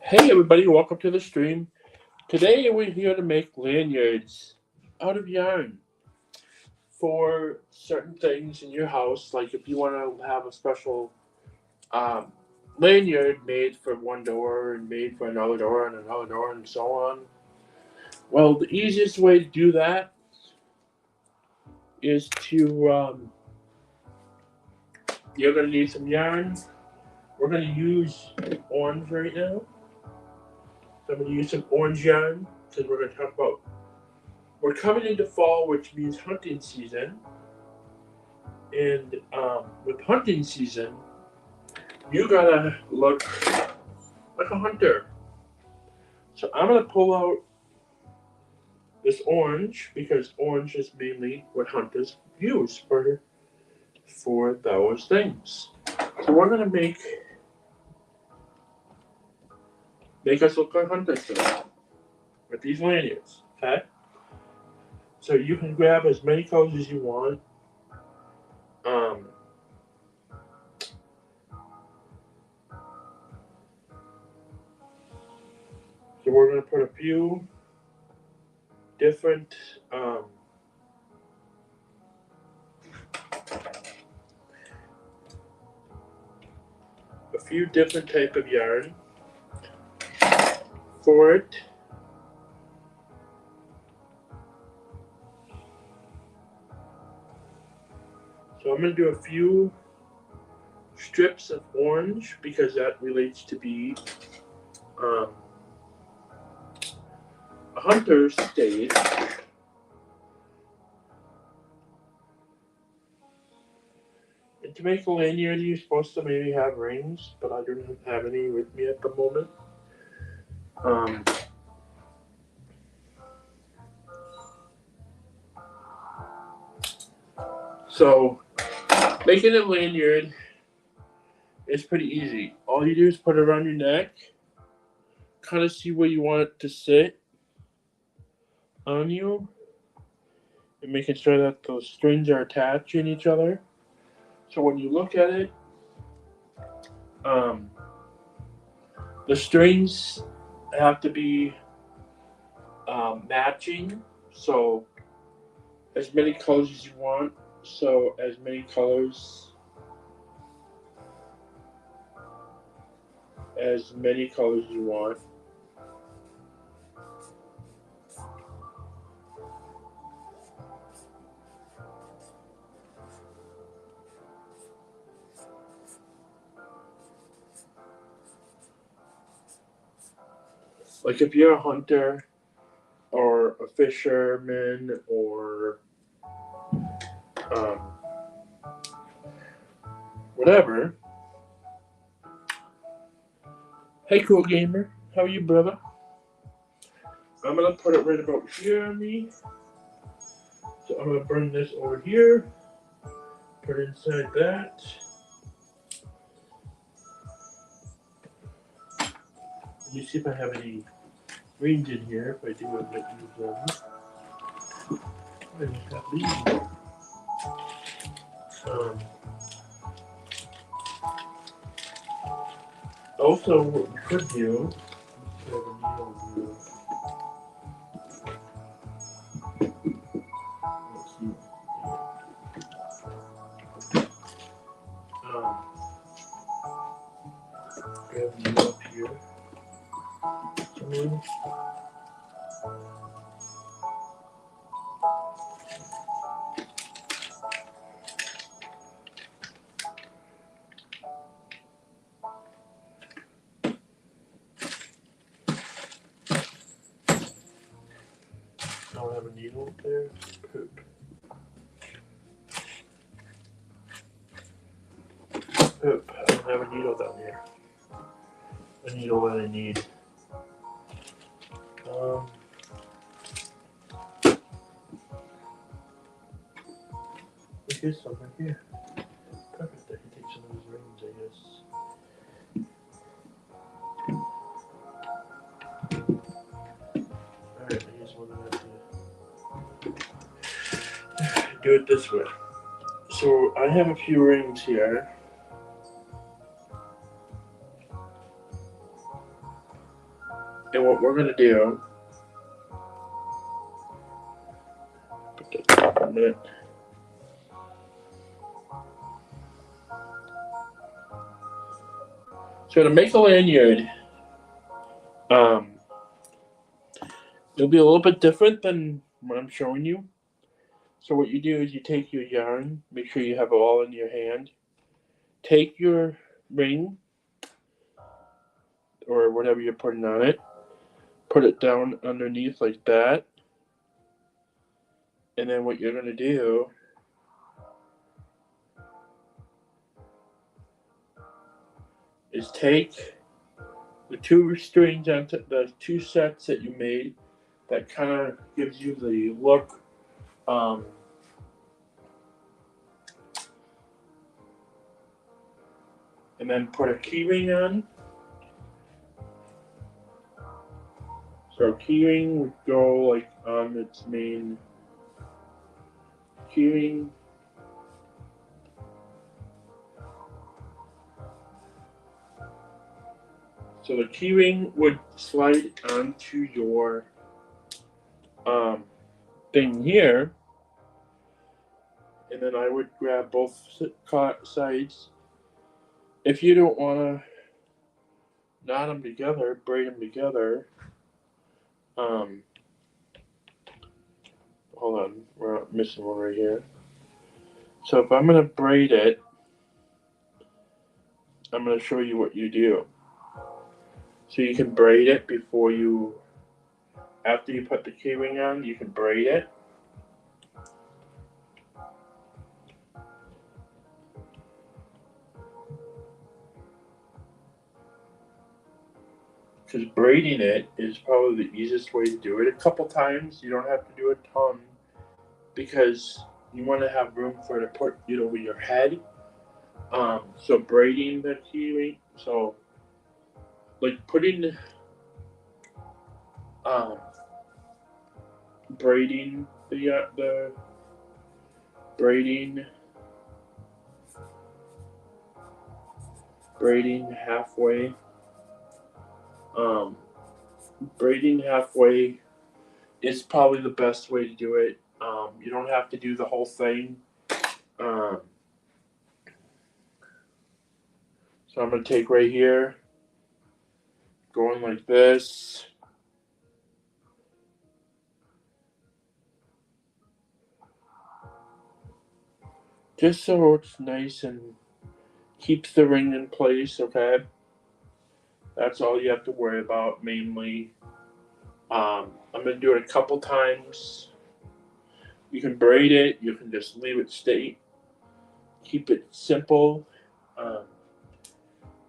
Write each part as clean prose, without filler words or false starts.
Hey everybody, welcome to the stream. Today we're here to make lanyards out of yarn for certain things in your house. Like if you want to have a special um, lanyard made for one door and made for another door and so on. Well, the easiest way to do that is you're going to need some yarn. We're going to use orange right now. So I'm going to use some orange yarn because we're going to talk about. We're coming into fall, which means hunting season. And with hunting season, you gotta look like a hunter. So I'm gonna pull out this orange because orange is mainly what hunters use for those things. So we're gonna make us look like hunters today with these lanyards. Okay. So you can grab as many colors as you want. So we're going to put a few different type of yarn for it. So I'm going to do a few strips of orange because that relates to be a hunter's stage. And to make a lanyard, you're supposed to maybe have rings, but I don't have any with me at the moment. So making a lanyard is pretty easy. All you do is put it around your neck, kind of see where you want it to sit on you, and making sure that those strings are attaching each other. So when you look at it, the strings have to be matching. So as many colors as you want. So as many colors as you want. Like if you're a hunter or a fisherman or whatever. Hey, cool gamer, how are you, brother? I'm gonna put it right about here on me. So I'm gonna bring this over here, put it inside that. Let me see if I have any rings in here. If I do, I might use them. I just got these. Also, what we could do, have a needle here. Let's see. Grab a needle up here. I don't have a needle up there. Poop. Poop. I don't have a needle down there. A needle that I need. Here's some right here. Perfect. I can take some of these rings, I guess. Alright, I guess we're gonna have to do it this way. So I have a few rings here. And what we're going to do, put that down for a minute. So to make a lanyard, it'll be a little bit different than what I'm showing you. So what you do is you take your yarn, make sure you have it all in your hand. Take your ring or whatever you're putting on it, put it down underneath like that. And then what you're going to do is take the two strings onto the two sets that you made that kind of gives you the look. And then put a keyring on. So keyring would go like on its main keyring. So the keyring would slide onto your thing here, and then I would grab both sides. If you don't want to knot them together, braid them together. Hold on, we're missing one right here. So if I'm going to braid it, I'm going to show you what you do. So you can braid it before you, after you put the keyring on, you can braid it. Because braiding it is probably the easiest way to do it. A couple times, you don't have to do a ton, because you want to have room for it to put it over your head. So braiding the keyring, so like putting braiding the braiding halfway. Braiding halfway is probably the best way to do it. You don't have to do the whole thing. So I'm going to take right here, going like this. Just so it's nice and keeps the ring in place, okay? That's all you have to worry about mainly. I'm going to do it a couple times. You can braid it, you can just leave it stay. Keep it simple.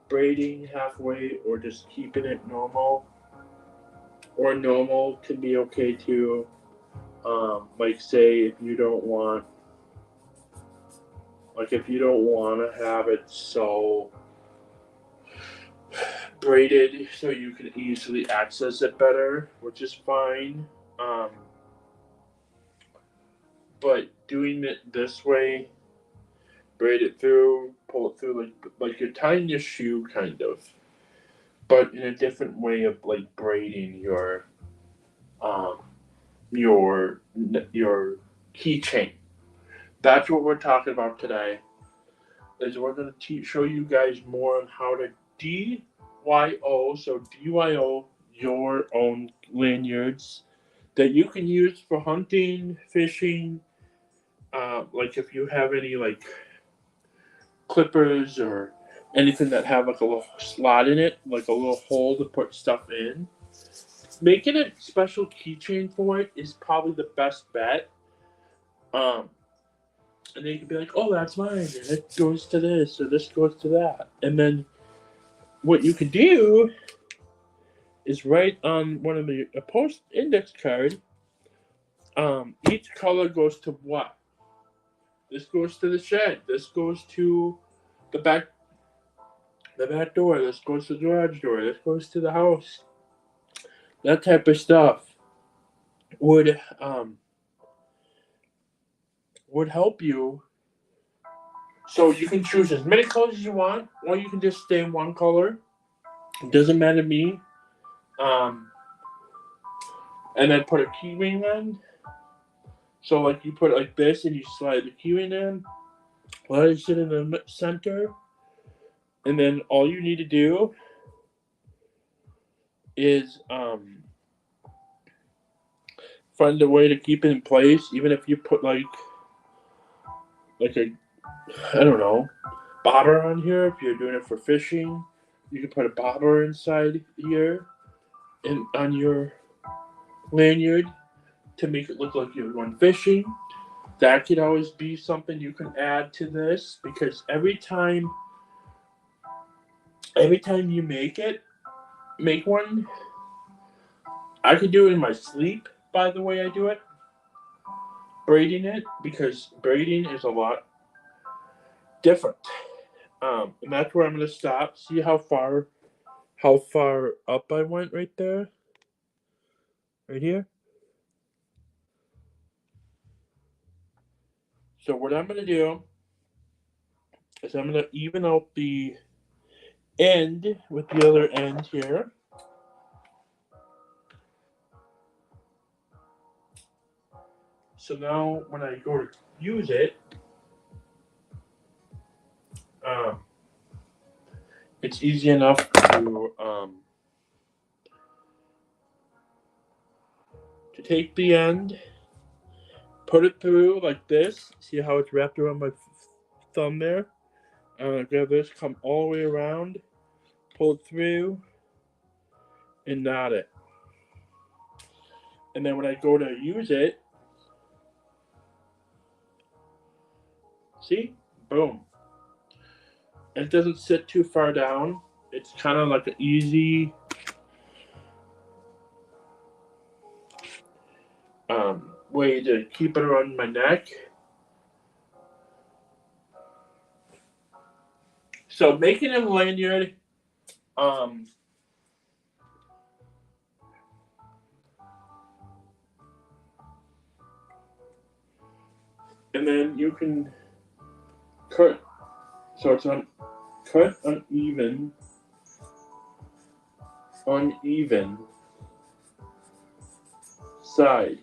Braiding halfway or just keeping it normal. Or normal can be okay too. Like say if you don't want to have it so braided so you can easily access it better, which is fine. But doing it this way, braid it through, pull it through like you're tying your shoe kind of, but in a different way of like braiding your keychain. That's what we're talking about today. Is we're going to show you guys more on how to DYO, so DYO your own lanyards that you can use for hunting, fishing. Like if you have any like clippers or anything that have like a little slot in it, like a little hole to put stuff in. Making a special keychain for it is probably the best bet. And then you can be like, oh, that's mine, and it goes to this, or this goes to that. And then what you can do is write on one of a post index card. Each color goes to what? This goes to the shed. This goes to the back door. This goes to the garage door. This goes to the house. That type of stuff would help you. So you can choose as many colors as you want, or you can just stay in one color. It doesn't matter to me. And then put a key ring on. So like you put it like this and you slide the key ring in. Let it sit in the center. And then all you need to do is find a way to keep it in place. Even if you put like a, I don't know, bobber on here. If you're doing it for fishing, you can put a bobber inside here and on your lanyard to make it look like you're going fishing. That could always be something you can add to this, because every time you make one, I can do it in my sleep, by the way I do it, braiding it, because braiding is a lot different. And that's where I'm going to stop. See how far up I went right there? Right here? So what I'm going to do is I'm going to even out the end with the other end here. So now when I go to use it, it's easy enough to take the end, put it through like this. See how it's wrapped around my thumb there? I'm going to grab this, come all the way around, pull it through, and knot it. And then when I go to use it, see? Boom. It doesn't sit too far down. It's kind of like an easy way to keep it around my neck. So making a lanyard, and then you can cut. So it's cut uneven side.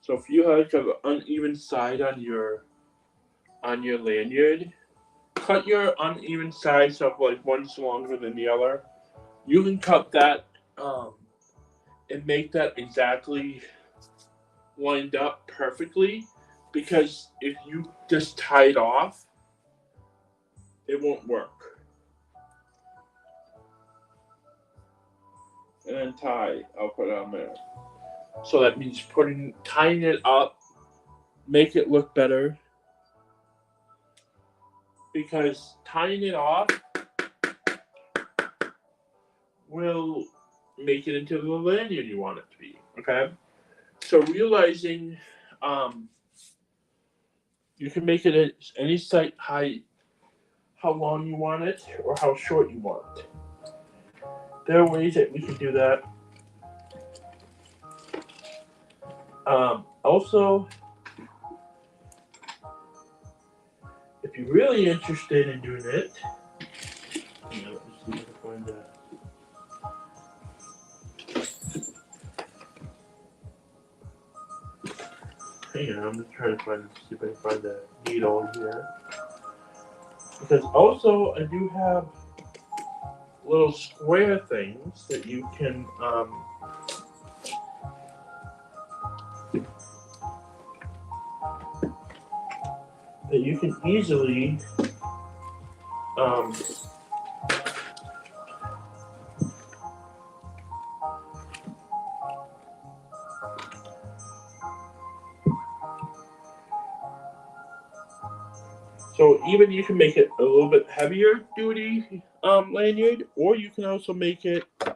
So if you have an uneven side on your lanyard, cut your uneven side so like one's longer than the other. You can cut that and make that exactly lined up perfectly, because if you just tie it off, it won't work. And then tie, I'll put it on there. So that means tying it up, make it look better. Because tying it off will make it into the lanyard you want it to be. Okay? So realizing you can make it at any height, how long you want it or how short you want it. There are ways that we can do that. Also, if you're really interested in doing it, let me see if I can find that. Hang on, I'm just trying to see if I can find the needle here. Because also, I do have little square things that you can easily so even you can make it a little bit heavier duty lanyard, or you can also make it a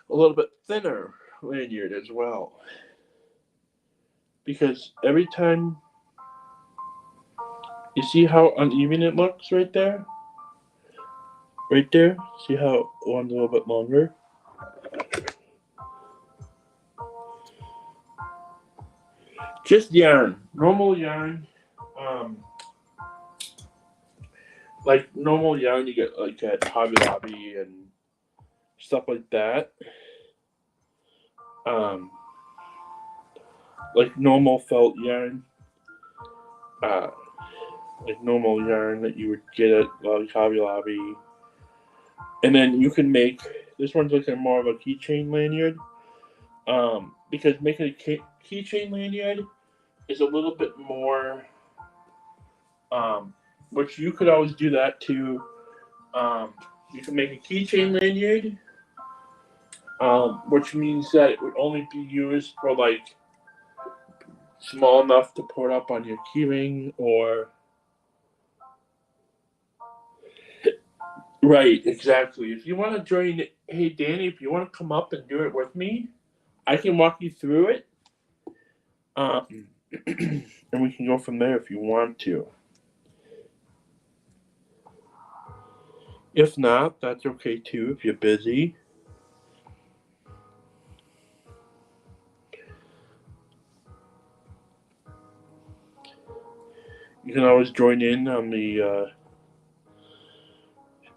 little bit thinner lanyard as well. Because every time, you see how uneven it looks right there? Right there? See how one's a little bit longer? Just yarn, normal yarn. Like normal yarn you get like at Hobby Lobby and stuff like that. Like normal felt yarn, like normal yarn that you would get at Hobby Lobby. And then you can make, this one's looking more of a keychain lanyard. Because making a keychain lanyard is a little bit more, which you could always do that too. You can make a keychain lanyard, which means that it would only be used for like small enough to put up on your keyring or. Right, exactly. If you want to join, hey Danny, if you want to come up and do it with me, I can walk you through it. And we can go from there if you want to. If not, that's okay too if you're busy. You can always join in on the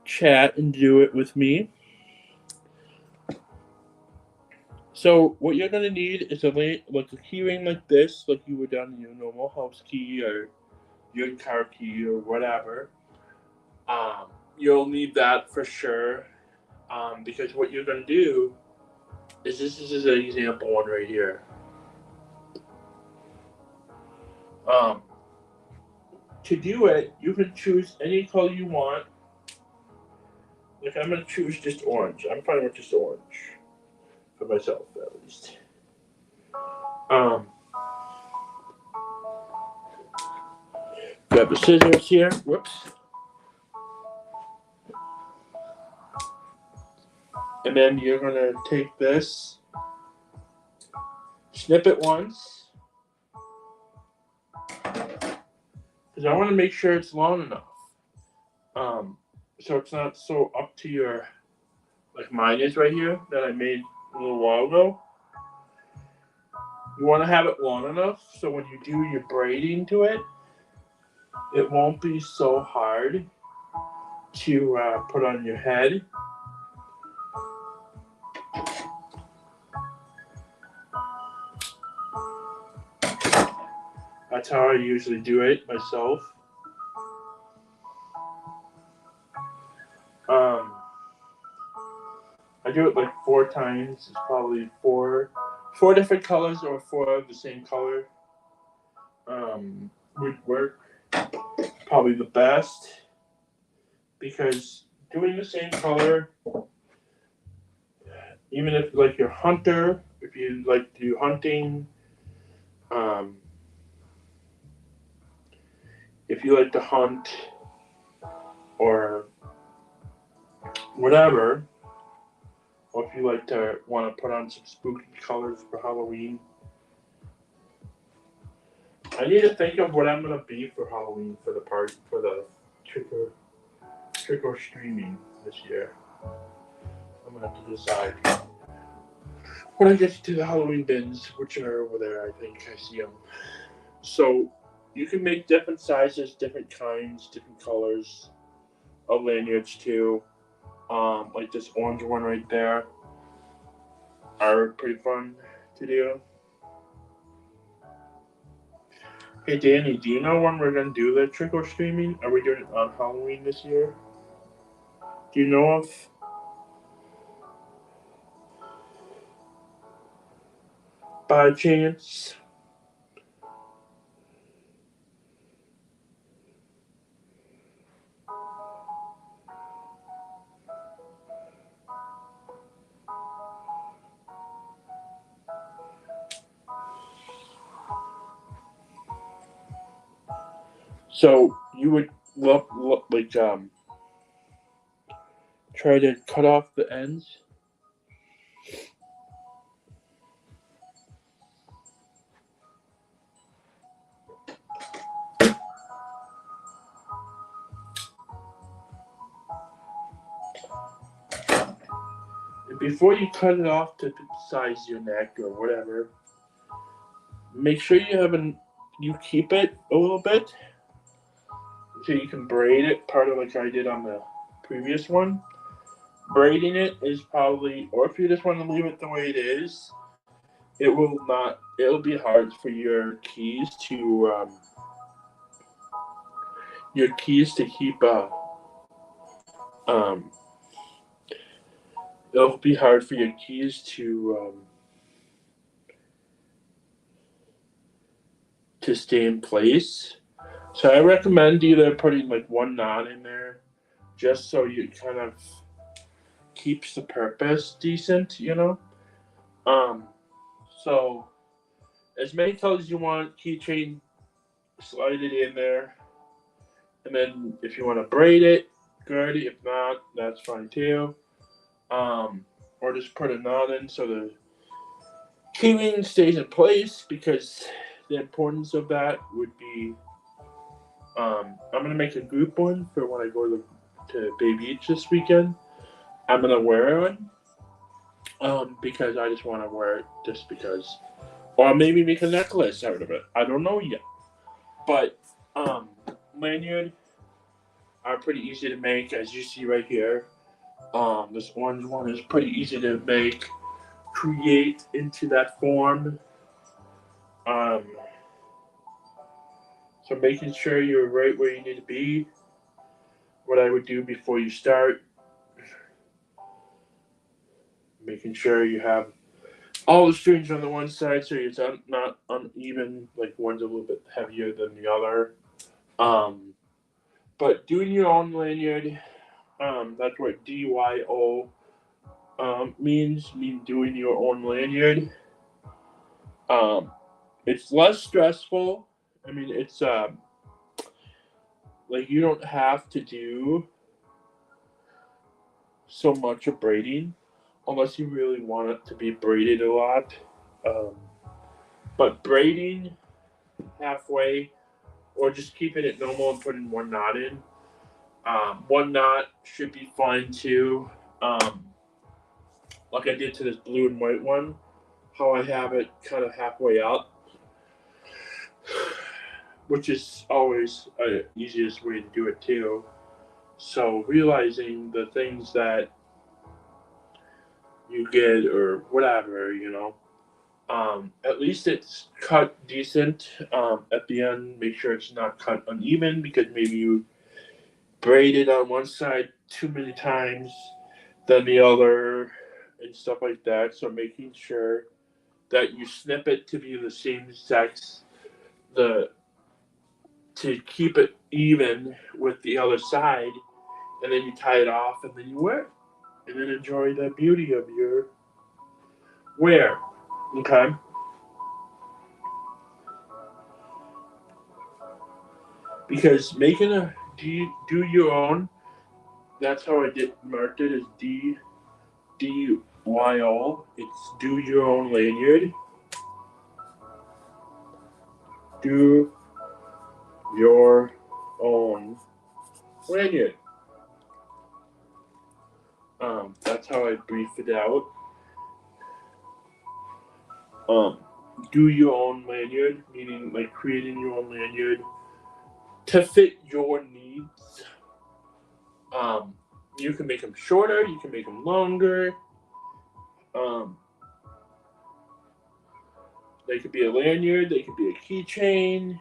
chat and do it with me. So what you're gonna need is like a key ring like this, like you would on your normal house key or your car key or whatever. You'll need that for sure. Because what you're gonna do is this is an example one right here. To do it, you can choose any color you want. Like I'm gonna choose just orange. I'm fine with just orange. For myself, at least. Grab the scissors here. Whoops. And then you're gonna take this, snip it once, because I want to make sure it's long enough. So it's not so up to your, like mine is right here that I made a little while ago. You want to have it long enough so when you do your braiding to it, it won't be so hard to put on your head. That's how I usually do it myself. I do it like 4 times. It's probably four different colors or 4 of the same color. Would work probably the best because doing the same color, even if like you're a hunter, if you like to do hunting, if you like to hunt or whatever, or if you like to want to put on some spooky colors for Halloween. I need to think of what I'm gonna be for Halloween for the party for the trick or streaming this year. I'm gonna have to decide when I get to the Halloween bins, which are over there. I think I see them. So you can make different sizes, different kinds, different colors of lanyards too. Like this orange one right there are pretty fun to do. Hey Danny, do you know when we're gonna do the trick or streaming? Are we doing it on Halloween this year? Do you know of? By chance? So you would try to cut off the ends. Before you cut it off to size your neck or whatever, make sure you keep it a little bit so you can braid it, part of like I did on the previous one. Braiding it is probably, or if you just want to leave it the way it is, it will not. It'll be hard for your keys to keep. Um, it'll be hard for your keys to stay in place. So I recommend either putting like one knot in there, just so you kind of keeps the purpose decent, you know. Um, so as many colors as you want, keychain, slide it in there, and then if you want to braid it, good. If not, that's fine too. Or just put a knot in so the keyring stays in place, because the importance of that would be. I'm gonna make a group one for when I go to Bay Beach this weekend. I'm gonna wear one, because I just want to wear it just because, or maybe make a necklace out of it. I don't know yet, but um, lanyard are pretty easy to make, as you see right here. This orange one is pretty easy to make, create into that form. Um, so making sure you're right where you need to be. What I would do before you start, making sure you have all the strings on the one side so it's not uneven, like one's a little bit heavier than the other. Um, but doing your own lanyard, that's what DYO mean doing your own lanyard. Um, it's less stressful. I mean, it's like you don't have to do so much of braiding unless you really want it to be braided a lot. Um, but braiding halfway or just keeping it normal and putting one knot in. One knot should be fine too. Like I did to this blue and white one, how I have it kind of halfway up, which is always the easiest way to do it too. So realizing the things that you get or whatever, at least it's cut decent. At the end, make sure it's not cut uneven because maybe you braided on one side too many times than the other and stuff like that. So making sure that you snip it to be the same sex, the to keep it even with the other side, and then you tie it off and then you wear it. And then enjoy the beauty of your wear. Okay? Because making a do your own, that's how I did marked it as DYO. It's do your own lanyard. Do your own lanyard. That's how I brief it out. Um, do your own lanyard, meaning like creating your own lanyard to fit your needs. Um, you can make them shorter, you can make them longer. Um, they could be a lanyard, they could be a keychain.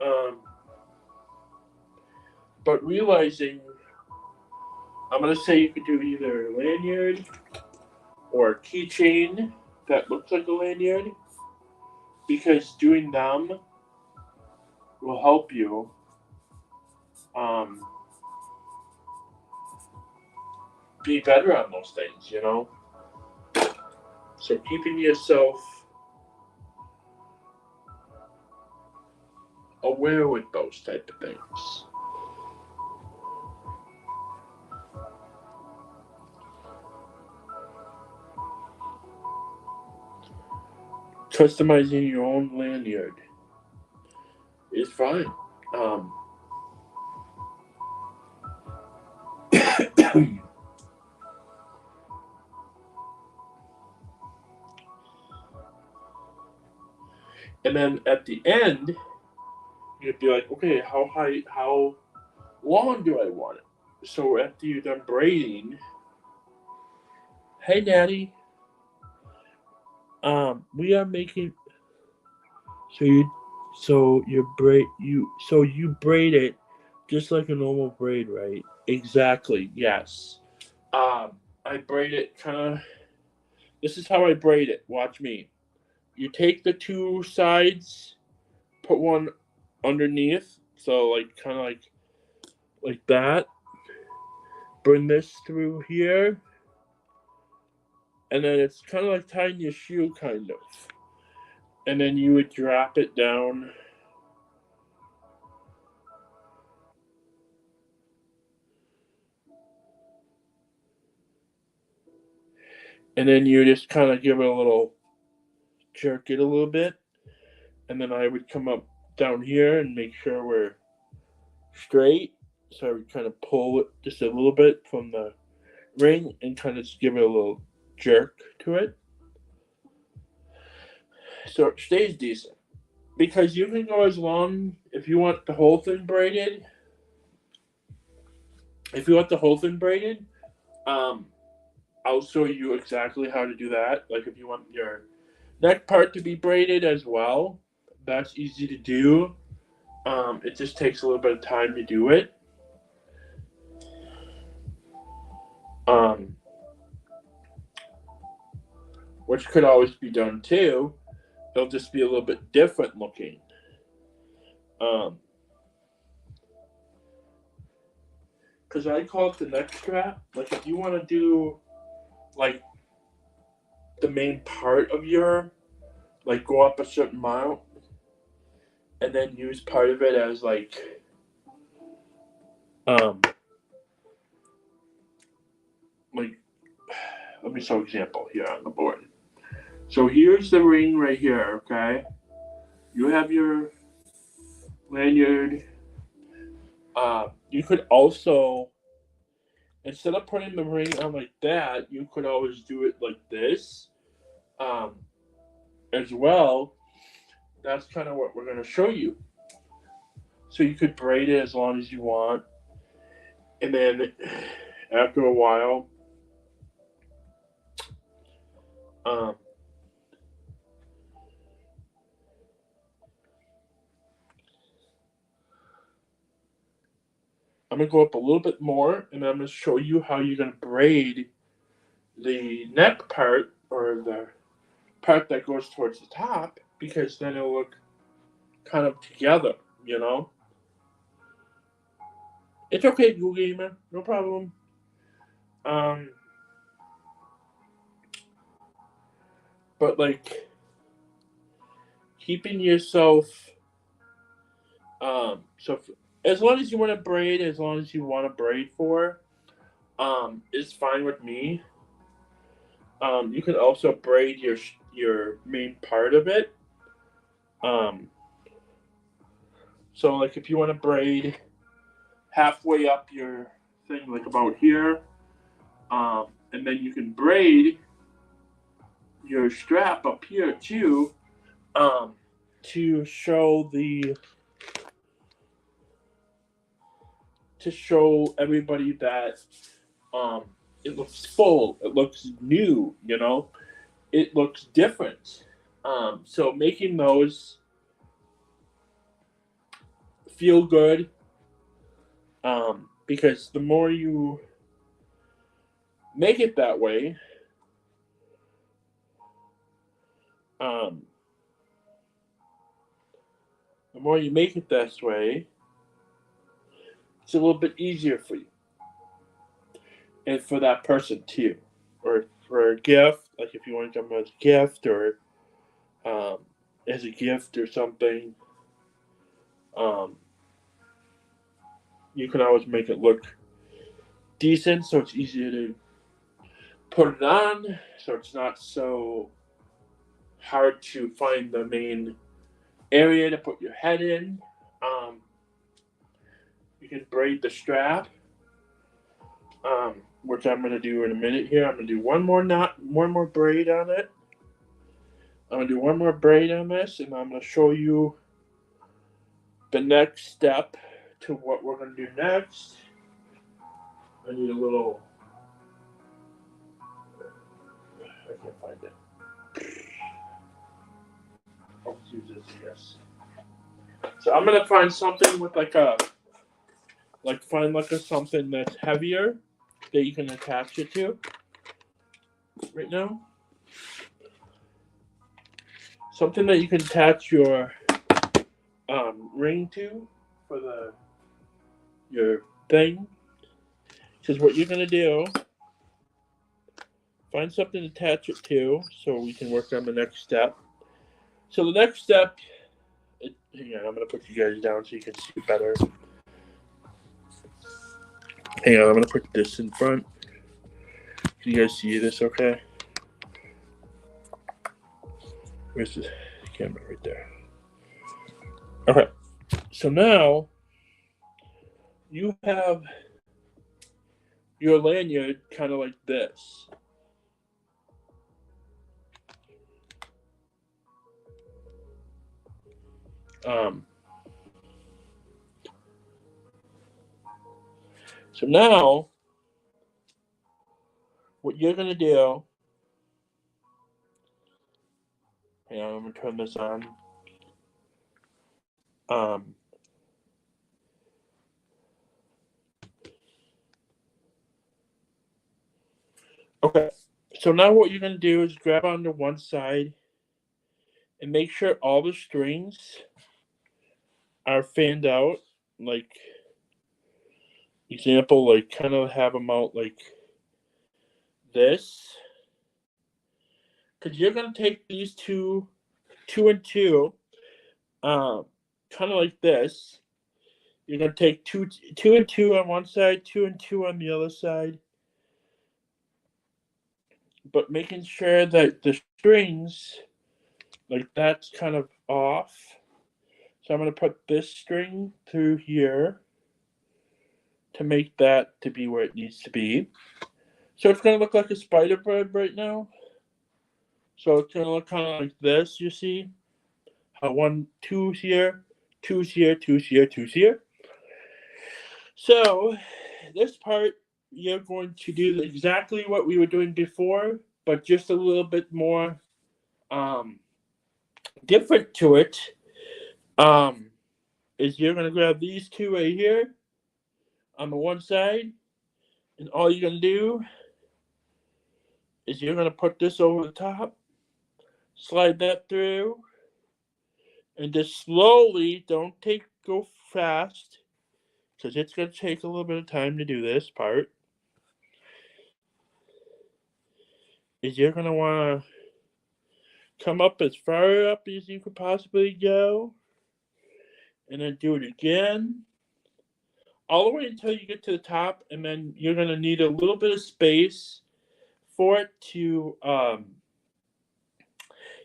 Um, but realizing, I'm gonna say you could do either a lanyard or a keychain that looks like a lanyard, because doing them will help you um, be better on those things. So keeping yourself aware with those type of things. Customizing your own lanyard is fine. Um, and then at the end, you'd be like, okay, how long do I want it? So after you're done braiding, hey Daddy, we are making so you braid it just like a normal braid, right? Exactly. Yes. I braid it kind of. This is how I braid it. Watch me. You take the two sides, put one underneath, so like kind of like that. Bring this through here, and then it's kind of like tying your shoe, kind of. And then you would drop it down. And then you just kind of give it a little jerk it a little bit. And then I would come up down here and make sure we're straight. So I would kind of pull it just a little bit from the ring and kind of just give it a little jerk to it. So it stays decent. Because you can go as long, if you want the whole thing braided, um, I'll show you exactly how to do that. Like if you want your neck part to be braided as well, that's easy to do. It just takes a little bit of time to do it. Which could always be done too. It'll just be a little bit different looking. Because I call it the neck strap. Like if you want to do like the main part of your, like go up a certain amount and then use part of it as like like let me show an example here on the board. So here's the ring right here, okay? You have your lanyard. You could also, instead of putting the ring on like that, you could always do it like this as well. That's kind of what we're going to show you. So you could braid it as long as you want. And then after a while, I'm going to go up a little bit more, and I'm going to show you how you're going to braid the neck part, or the part that goes towards the top, because then it'll look kind of together, you know? It's okay, Google Gamer, no problem. But like, keeping yourself, so as long as you want to braid, as long as you want to braid for, is fine with me. You can also braid your main part of it. So like if you want to braid halfway up your thing, like about here, and then you can braid your strap up here too, to show everybody that it looks full, it looks new, you know, it looks different. So making those feel good, because the more you make it that way, it's a little bit easier for you and for that person too, or for a gift, like if you want to come as a gift, or as a gift or something. You can always make it look decent, so it's easier to put it on, so it's not so hard to find the main area to put your head in. You can braid the strap, which I'm going to do in a minute here. I'm going to do one more braid on it. I'm going to do one more braid on this, and I'm going to show you the next step to what we're going to do next. I need a little. I can't find it. I'll use this, yes. So I'm gonna find something with something that's heavier that you can attach it to right now. Something that you can attach your ring to for your thing. Because what you're gonna do, find something to attach it to, so we can work on the next step. So the next step, hang on, I'm gonna put you guys down so you can see better. Hang on, I'm gonna put this in front. Can you guys see this? Okay. Where's the camera? Right there. Okay. So now you have your lanyard kind of like this. So now what you're gonna do, hang on, I'm gonna turn this on. Okay, so now what you're gonna do is grab onto one side and make sure all the strings are fanned out, like example, like kind of have them out like this, because you're gonna take these two and two, kind of like this. You're gonna take two and two on one side, two and two on the other side, but making sure that the strings, like that's kind of off. So I'm gonna put this string through here to make that to be where it needs to be. So it's gonna look like a spider web right now. So it's gonna look kind of like this. You see how two's here, two's here, two's here, two's here. So this part, you're going to do exactly what we were doing before, but just a little bit more different to it. Is you're going to grab these two right here on the one side, and all you're going to do is you're going to put this over the top, slide that through, and just slowly, don't go fast, because it's going to take a little bit of time to do this part. Is you're going to want to come up as far up as you could possibly go, and then do it again, all the way until you get to the top, and then you're going to need a little bit of space for it to,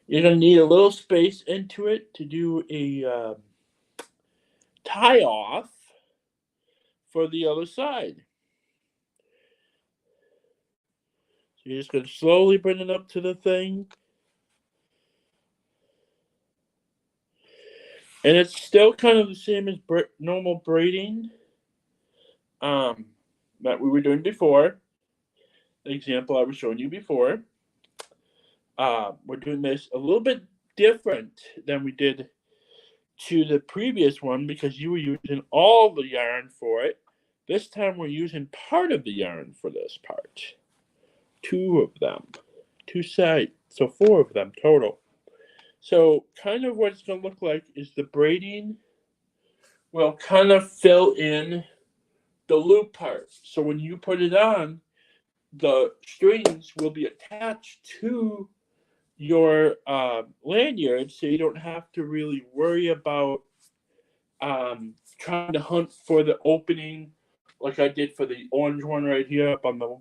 you're going to need a little space into it to do a tie off for the other side. So you're just going to slowly bring it up to the thing. And it's still kind of the same as normal braiding that we were doing before. The example I was showing you before. We're doing this a little bit different than we did to the previous one because you were using all the yarn for it. This time we're using part of the yarn for this part. Two of them. Two sides. So four of them total. So kind of what it's going to look like is the braiding will kind of fill in the loop part. So when you put it on, the strings will be attached to your lanyard, so you don't have to really worry about trying to hunt for the opening like I did for the orange one right here up on the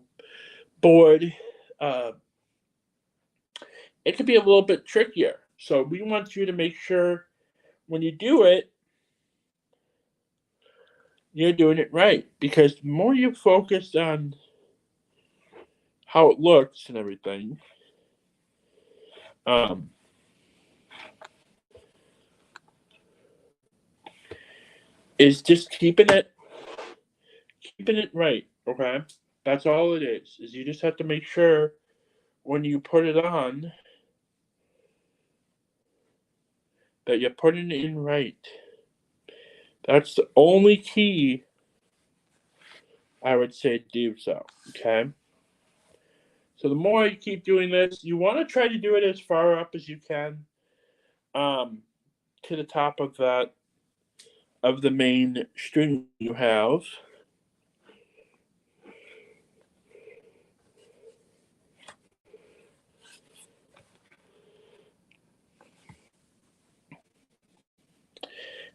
board. It could be a little bit trickier. So we want you to make sure when you do it, you're doing it right. Because the more you focus on how it looks and everything, is just keeping it right. Okay? That's all it is you just have to make sure when you put it on that you're putting it in right. That's the only key I would say to do so. Okay? So the more you keep doing this, you want to try to do it as far up as you can, to the top of the main string you have.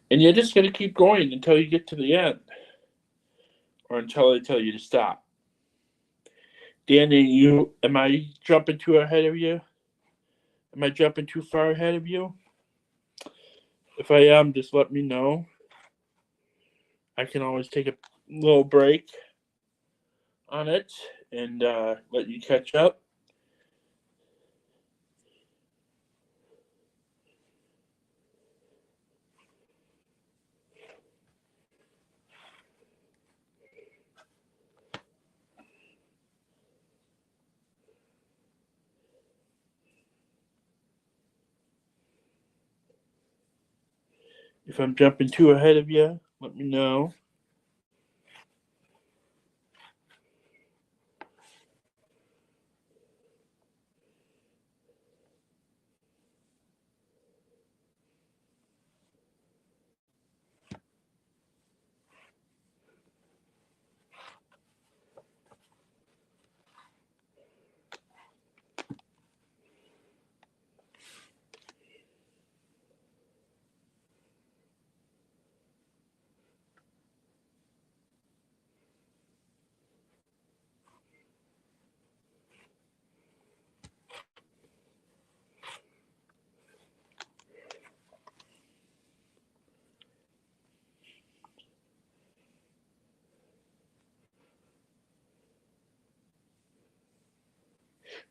And you're just going to keep going until you get to the end, or until they tell you to stop. Danny, am I jumping too ahead of you? Am I jumping too far ahead of you? If I am, just let me know. I can always take a little break on it and let you catch up. If I'm jumping too ahead of you, let me know.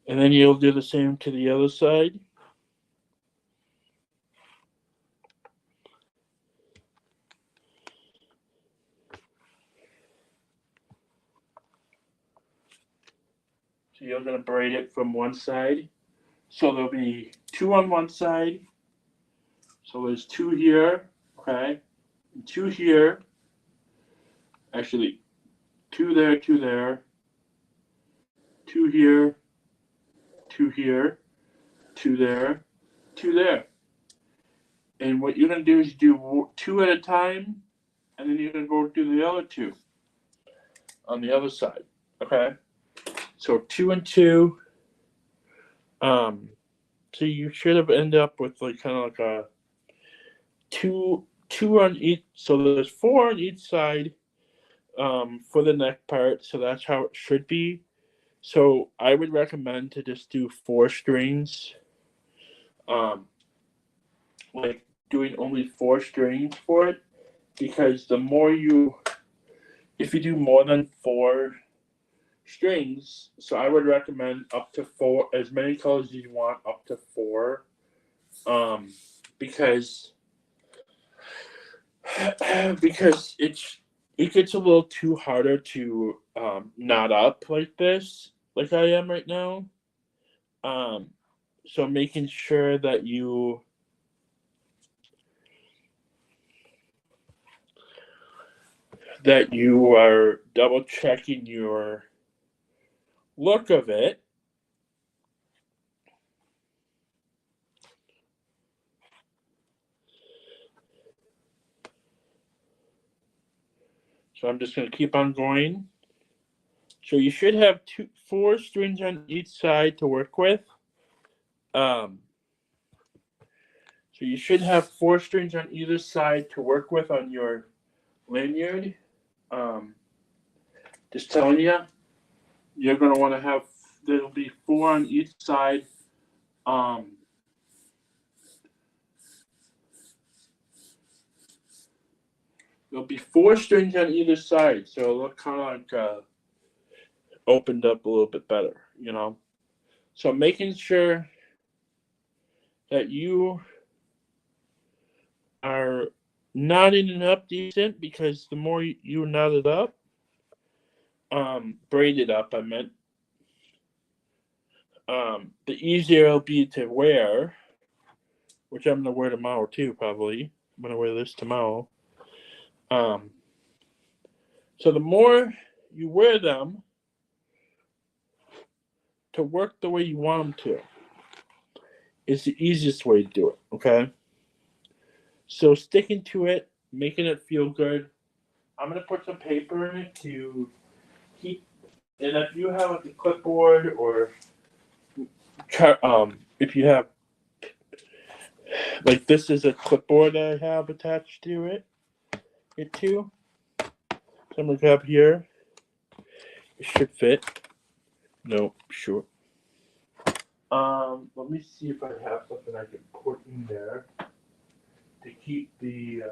And then you'll do the same to the other side. So you're going to braid it from one side. So there'll be two on one side. So there's two here, okay? And two here. Actually, two there, two there. Two here, two here, two there, two there. And what you're going to do is do two at a time, and then you're going to go do the other two on the other side, okay? So two and two. So you should have ended up with like kind of like a two on each. So there's four on each side for the neck part. So that's how it should be. So I would recommend to just do 4 strings. Like doing only 4 strings for it, because if you do more than 4 strings, so I would recommend up to 4, as many colors as you want, up to 4, because it gets a little too harder to knot up like this, like I am right now. So making sure that you are double checking your look of it. So I'm just going to keep on going. So you should have 4 strings on each side to work with. So you should have 4 strings on either side to work with on your lanyard. Just telling you, you're going to want to have, there'll be 4 on each side. There'll be 4 strings on either side, so it'll look kind of like opened up a little bit better, you know. So making sure that you are knotting it up decent, because the more you knot it up, braided up, I meant. The easier it'll be to wear, which I'm gonna wear tomorrow too, probably. I'm gonna wear this tomorrow. So the more you wear them to work the way you want them to, is the easiest way to do it. Okay. So sticking to it, making it feel good. I'm gonna put some paper in it to keep. And if you have like a clipboard or if you have like this is a clipboard I have attached to it too. So I'm gonna grab here. It should fit. No, sure. Let me see if I have something I can put in there to keep the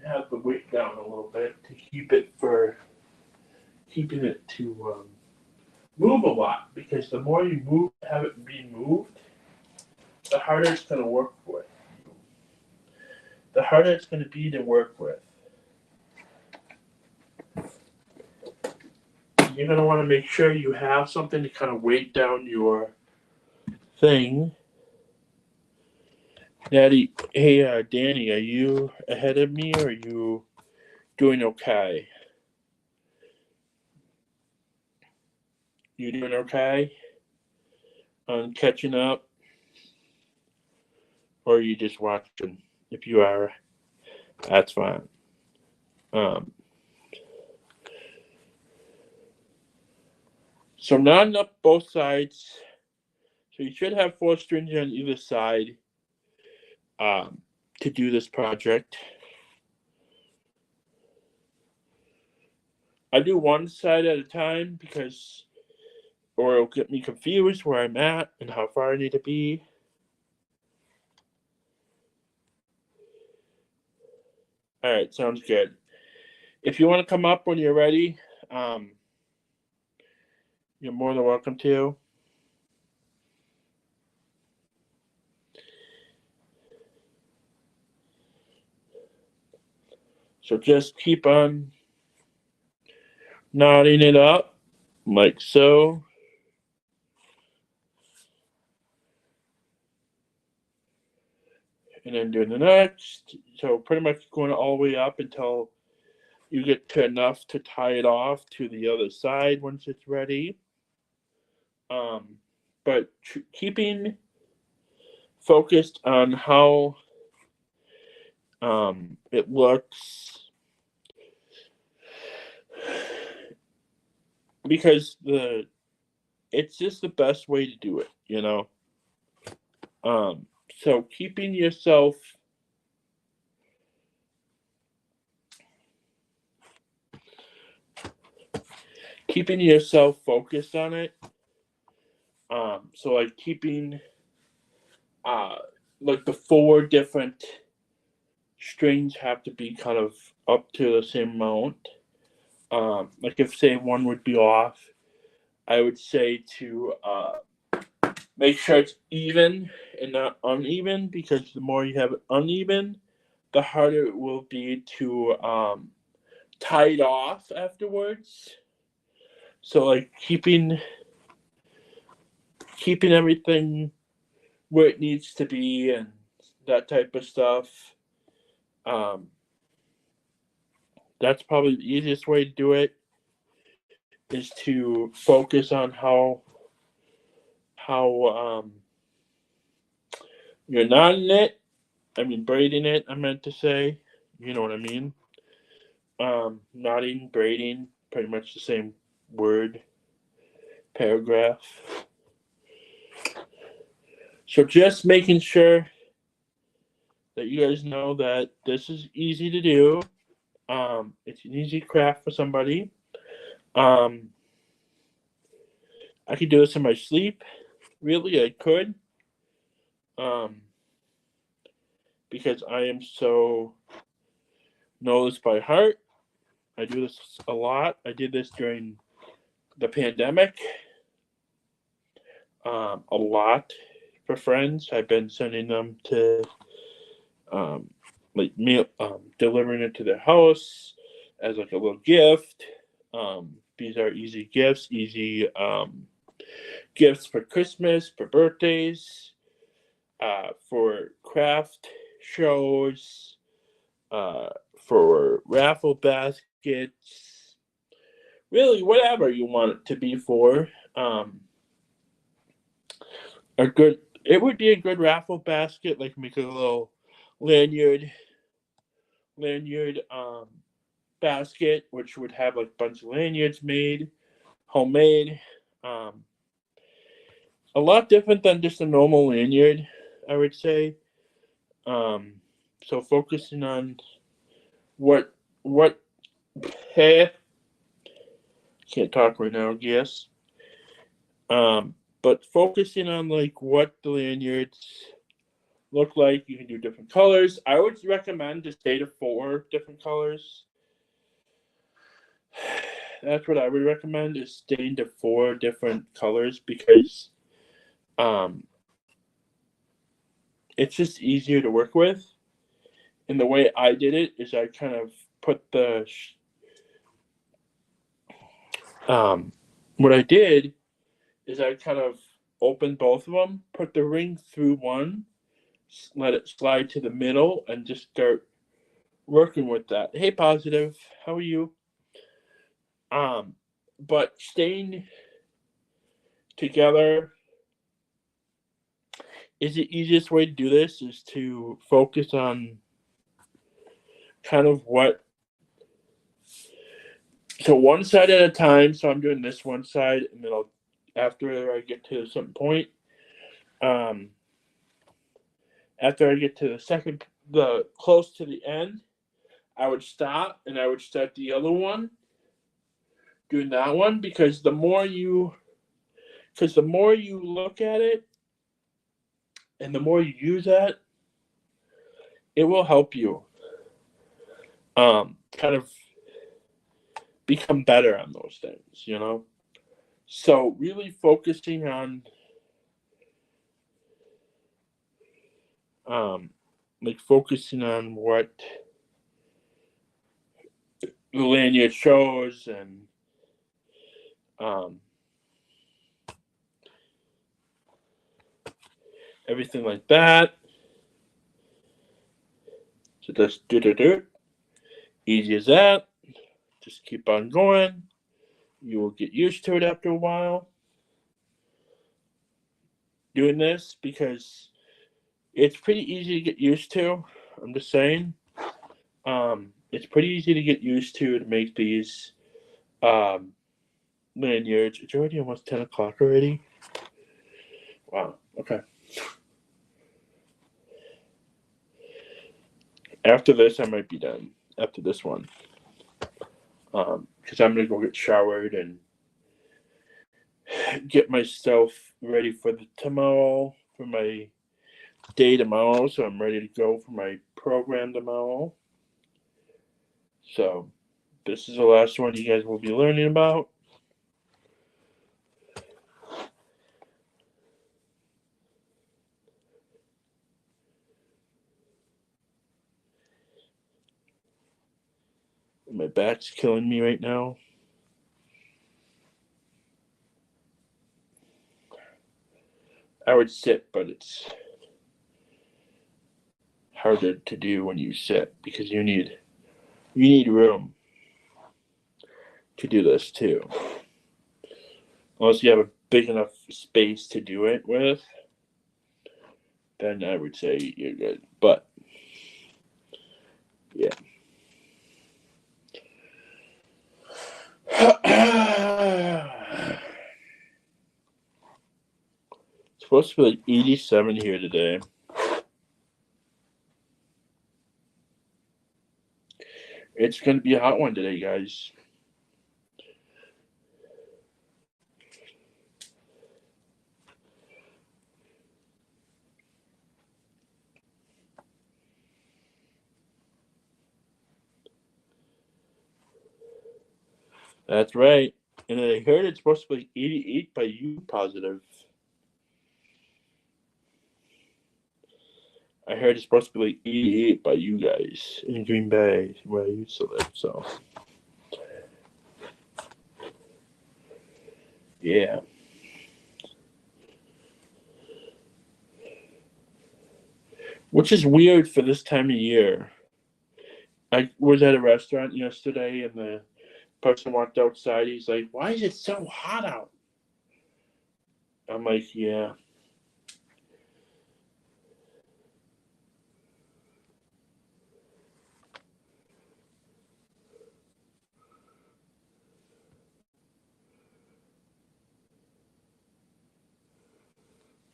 have the weight down a little bit to keep it for keeping it to move a lot, because the more you move, have it be moved, the harder it's going to work with. The harder it's going to be to work with. You're going to want to make sure you have something to kind of weight down your thing. Daddy, hey, Danny, are you ahead of me or are you doing okay? You doing okay on catching up? Or are you just watching? If you are, that's fine. So knotting up both sides. So you should have 4 strings on either side to do this project. I do one side at a time because, or it'll get me confused where I'm at and how far I need to be. All right, sounds good. If you want to come up when you're ready, you're more than welcome to. So just keep on knotting it up like so. And then doing the next. So pretty much going all the way up until you get to enough to tie it off to the other side once it's ready. But keeping focused on how it looks, because it's just the best way to do it, you know. So keeping yourself focused on it. So like keeping like the 4 different strings have to be kind of up to the same amount. Like if say one would be off, I would say to make sure it's even and not uneven, because the more you have it uneven, the harder it will be to tie it off afterwards. So like keeping everything where it needs to be and that type of stuff. That's probably the easiest way to do it, is to focus on how you're knotting it. I mean braiding it, I meant to say. You know what I mean. Knotting, braiding, pretty much the same word, paragraph. So just making sure that you guys know that this is easy to do. It's an easy craft for somebody. I could do this in my sleep. Really, I could. Because I am so know this by heart. I do this a lot. I did this during the pandemic. A lot for friends. I've been sending them to like meal, delivering it to their house as like a little gift. These are easy gifts, easy gifts for Christmas, for birthdays, for craft shows, for raffle baskets, really whatever you want it to be for. A good, it would be a good raffle basket, like make a little lanyard lanyard basket, which would have like a bunch of lanyards made, homemade. Um, a lot different than just a normal lanyard, I would say. Um, so focusing on what hey, can't talk right now, yes. But focusing on like what the lanyards look like, you can do different colors. I would recommend to stay to 4 different colors. That's what I would recommend, is staying to 4 different colors, because um, it's just easier to work with. And the way I did it is I kind of put what I did is I kind of opened both of them, put the ring through one, let it slide to the middle, and just start working with that. Hey, Positive, how are you? But staying together is the easiest way to do this, is to focus on kind of so one side at a time. So I'm doing this one side, and then after I get to some point, after I get to the close to the end, I would stop and I would start the other one, doing that one, because the more you look at it and the more you use that, it will help you kind of become better on those things. So really focusing on focusing on what the lanyard shows, and everything like that. So just do. Easy as that. Just keep on going. You will get used to it after a while doing this, because it's pretty easy to get used to. I'm just saying. It's pretty easy to get used to make these lanyards. It's already almost 10 o'clock already. Wow. Okay. After this, I might be done. After this one. Because I'm going to go get showered and get myself ready for my day tomorrow. So I'm ready to go for my program tomorrow. So this is the last one you guys will be learning about. My back's killing me right now. I would sit, but it's harder to do when you sit, because you need room to do this too. Unless you have a big enough space to do it with, then I would say you're good. But yeah. It's supposed to be like 87 here today. It's going to be a hot one today, guys. That's right. And I heard it's supposed to be 88 by you, Positive. I heard it's supposed to be like 88 by you guys in Green Bay, where I used to live. So Yeah. Which is weird for this time of year. I was at a restaurant yesterday and the person walked outside. He's like, "Why is it so hot out?" I'm like, "Yeah."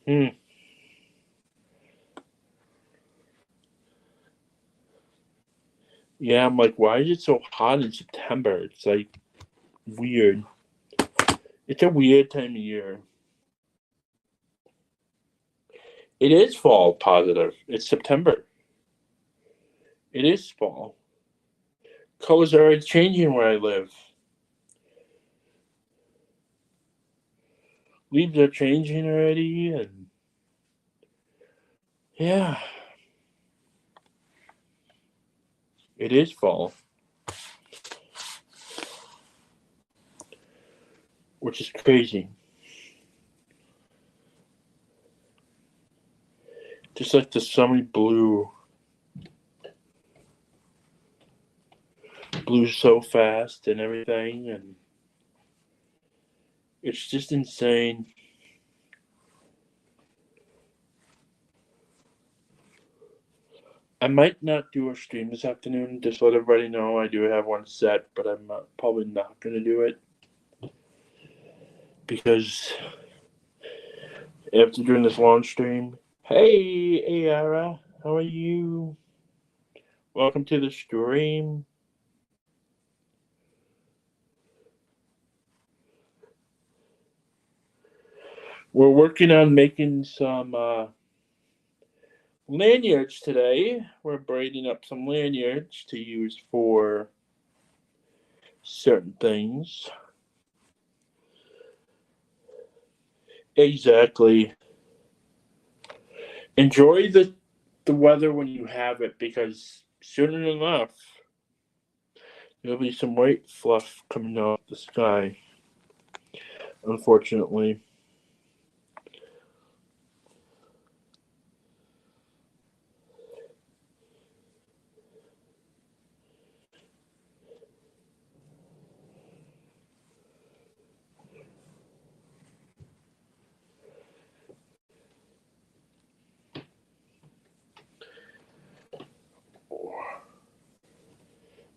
Hmm. Yeah, I'm like, "Why is it so hot in September?" It's like weird. It's a weird time of year. It is fall positive. It's September. It is fall. Colors are already changing where I live. Leaves are changing already, and yeah, it is fall, which is crazy. Just like the summer blew so fast and everything, and it's just insane. I might not do a stream this afternoon. Just let everybody know I do have one set, but I'm probably not going to do it because after doing this long stream. Hey, Ayara, how are you? Welcome to the stream. We're working on making some lanyards today. We're braiding up some lanyards to use for certain things. Exactly. Enjoy the weather when you have it because soon enough there'll be some white fluff coming off the sky. Unfortunately.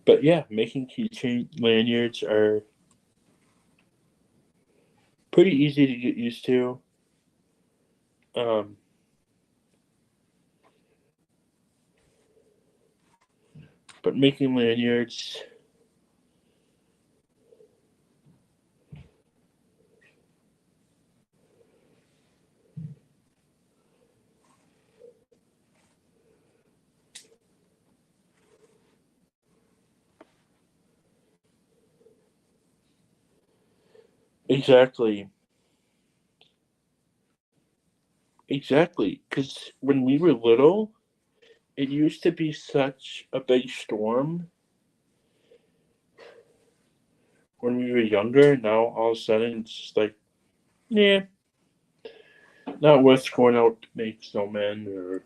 But yeah, making keychain lanyards are pretty easy to get used to. Um, but making lanyards, exactly, exactly. Because when we were little, it used to be such a big storm when we were younger. Now all of a sudden it's just like, yeah, not worth going out to make snowmen or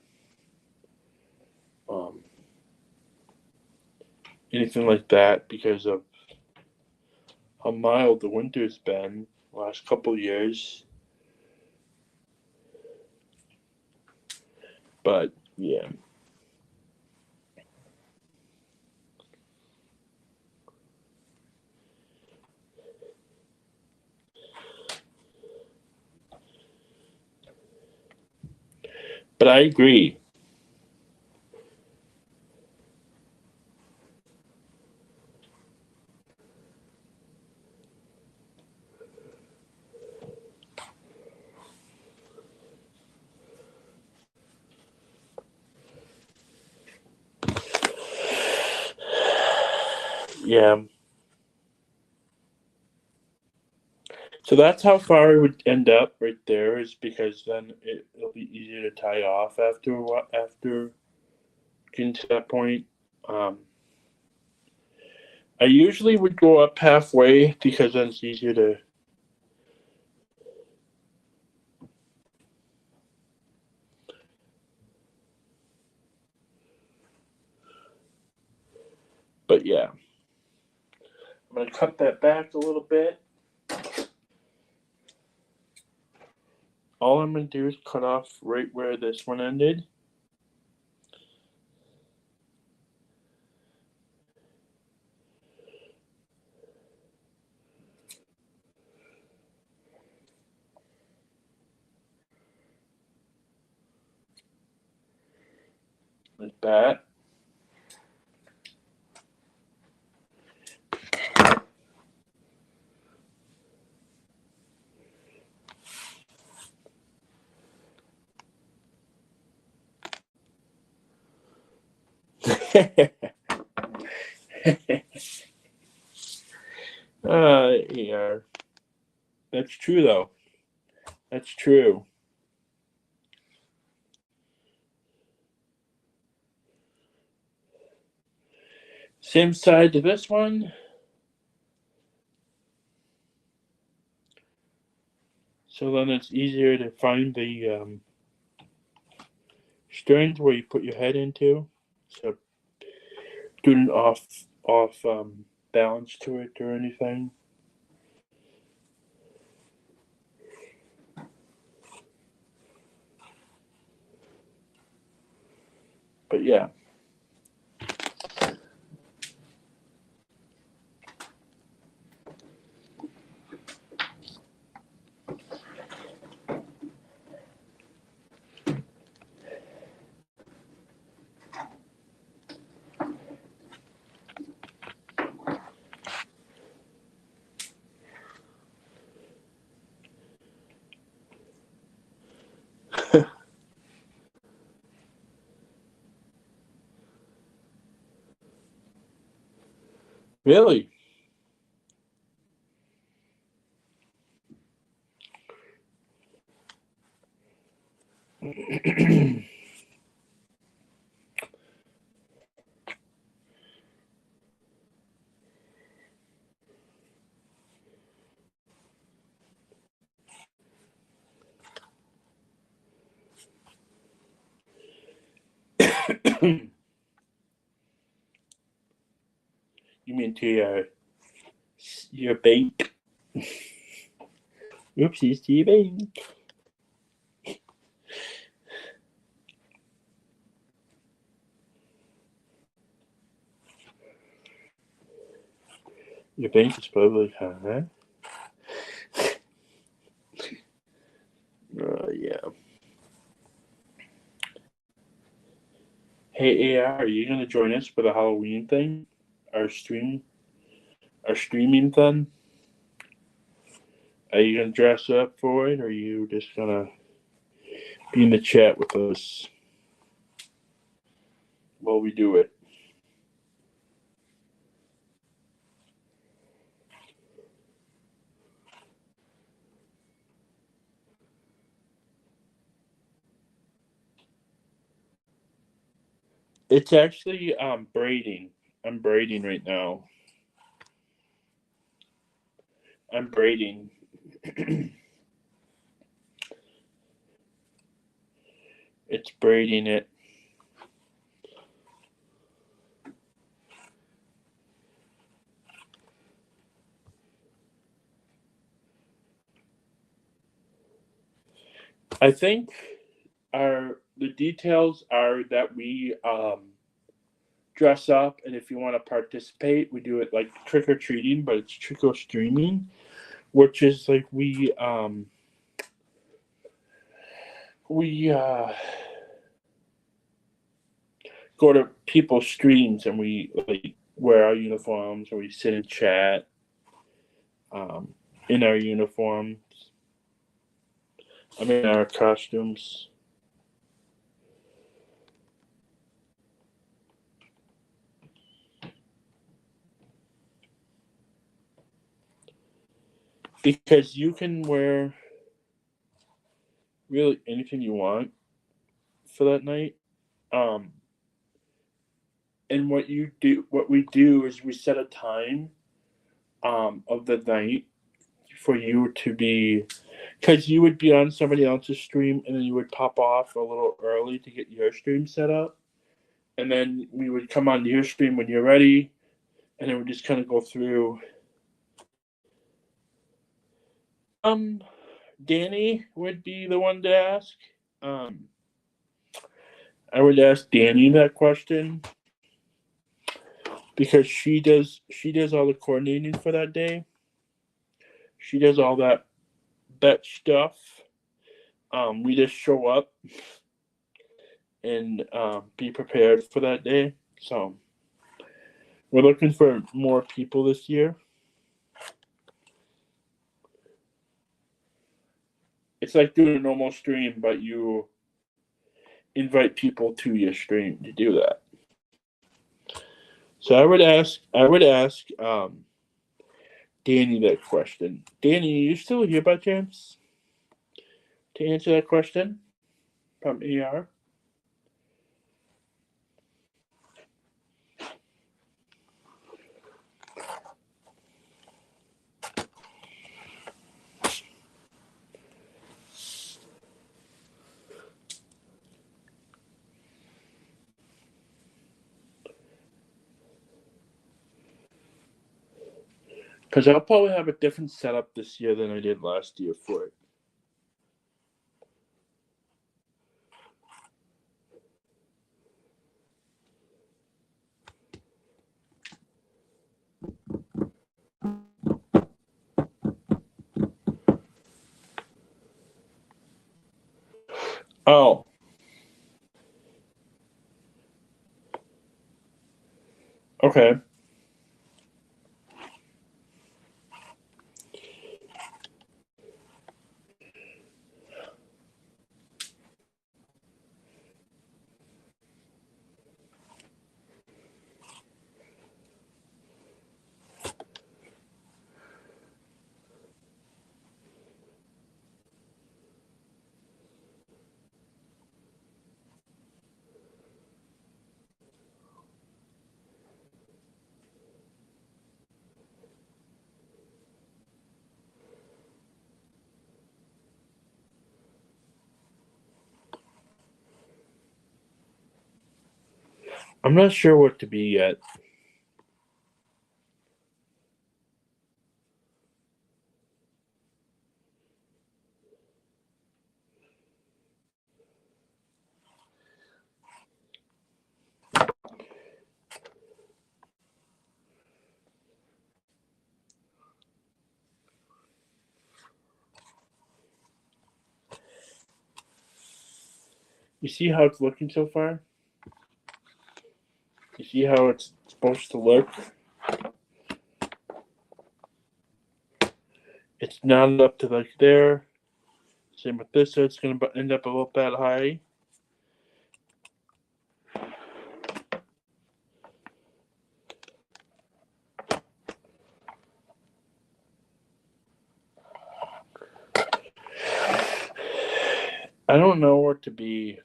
um, anything like that because of how mild the winter's been the last couple of years. But yeah, but I agree. Yeah. So that's how far it would end up right there, is because then it'll be easier to tie off after getting to that point. Um, I usually would go up halfway because then it's easier to But yeah, I'm going to cut that back a little bit. All I'm going to do is cut off right where this one ended. Like that. Yeah. That's true, though. That's true. Same side to this one. So then it's easier to find the strings where you put your head into. So doing off balance to it or anything. But yeah. Really? You mean to your bank? Oopsies to your bank. Your bank is probably huh? Yeah. Hey AR, are you gonna join us for the Halloween thing? Our streaming thing? Are you gonna dress up for it, or are you just gonna be in the chat with us while we do it? It's actually braiding. I'm braiding right now. I'm braiding. It's braiding it. I think the details are that we dress up, and if you want to participate, we do it like trick or treating, but it's trick or streaming, which is like we go to people's streams and we like wear our uniforms and we sit and chat in our uniforms. I mean our costumes. Because you can wear really anything you want for that night. And what we do is we set a time of the night for you to be, because you would be on somebody else's stream and then you would pop off a little early to get your stream set up, and then we would come on your stream when you're ready, and then we just kind of go through. Danny would be the one to ask. Um, I would ask Danny that question because she does all the coordinating for that day. She does all that stuff. We just show up and be prepared for that day. So we're looking for more people this year. It's like doing a normal stream, but you invite people to your stream to do that. So I would ask Danny that question. Danny, are you still here by chance to answer that question from AR? Because I'll probably have a different setup this year than I did last year for it. Oh. Okay. I'm not sure what to be yet. You see how it's looking so far? You see how it's supposed to look? It's not up to like there. Same with this, so it's going to end up a little bit high. I don't know what to be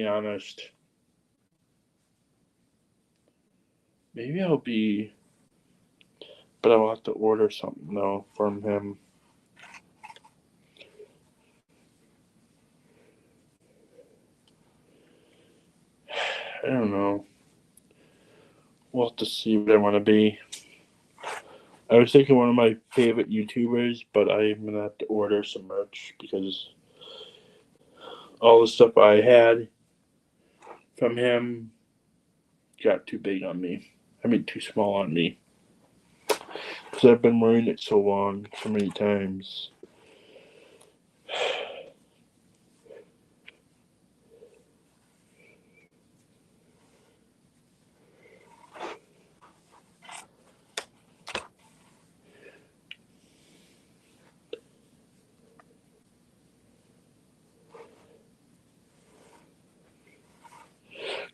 honest. Maybe I'll be, but I'll have to order something though from him. I don't know. We'll have to see what I want to be. I was thinking one of my favorite YouTubers, but I'm going to have to order some merch because all the stuff I had from him got too big on me. I mean, too small on me. Because I've been wearing it so long, so many times.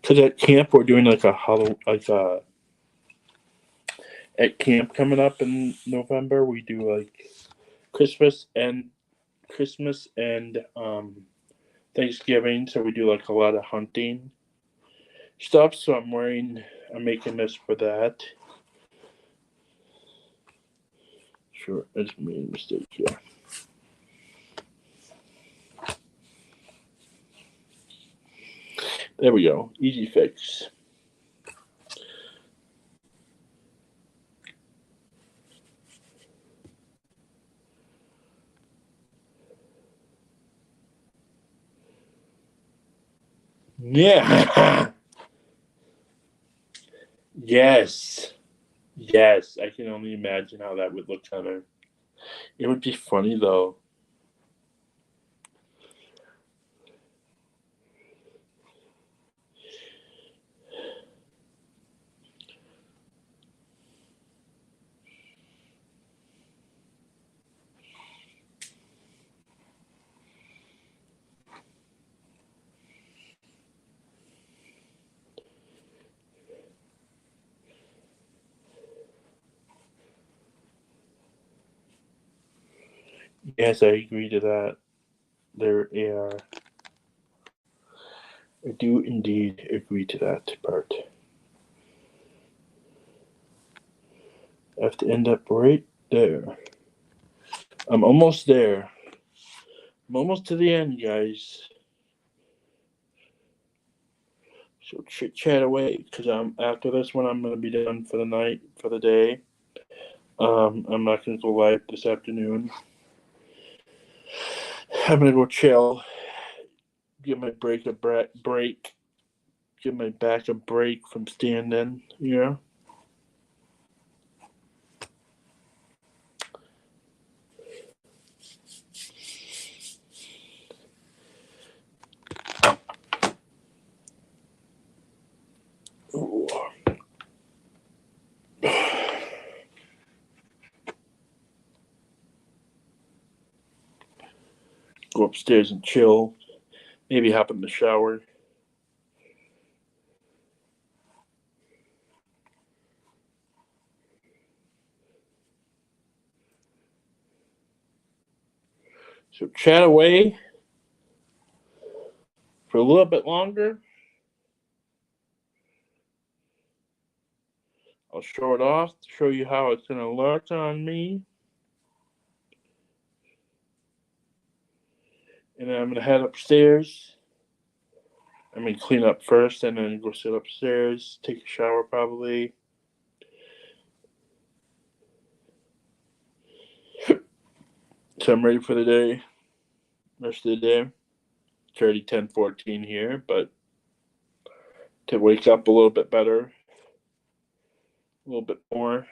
Because at camp we're doing like at camp coming up in November we do like Christmas and Thanksgiving, so we do like a lot of hunting stuff. So I'm making this for that. Sure, I just made a mistake here. There we go. Easy fix. Yeah. Yes. Yes. I can only imagine how that would look on her. It would be funny though. Yes, I agree to that. There are. I do indeed agree to that part. I have to end up right there. I'm almost there. I'm almost to the end, guys. So chit chat away, because I'm after this one. I'm gonna be done for the night, for the day. I'm not gonna go live this afternoon. I'm gonna go chill, give my break, give my back a break from standing. You know. Ooh. Go upstairs and chill. Maybe hop in the shower. So chat away for a little bit longer. I'll show it off, show you how it's going to look on me. And then I'm going to head upstairs. I'm going to clean up first and then go sit upstairs, take a shower probably. So I'm ready for the day, rest of the day. It's already 10:14 here, but to wake up a little bit better, a little bit more.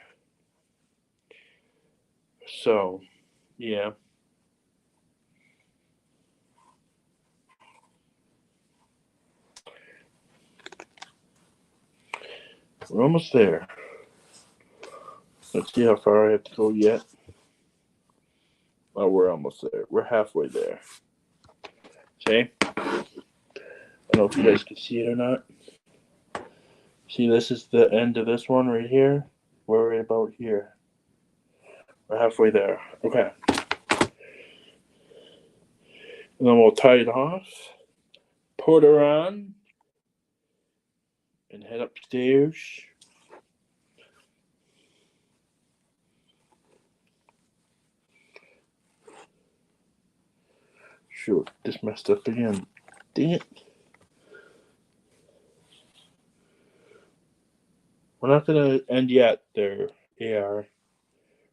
So, yeah. We're almost there. Let's see how far I have to go yet. Oh, we're almost there. We're halfway there. See? I don't know if you guys can see it or not. See, this is the end of this one right here. We're right about here. We're halfway there. Okay. And then we'll tie it off, put her on, and head upstairs. Shoot, this messed up again. Dang it. We're not going to end yet there, AR.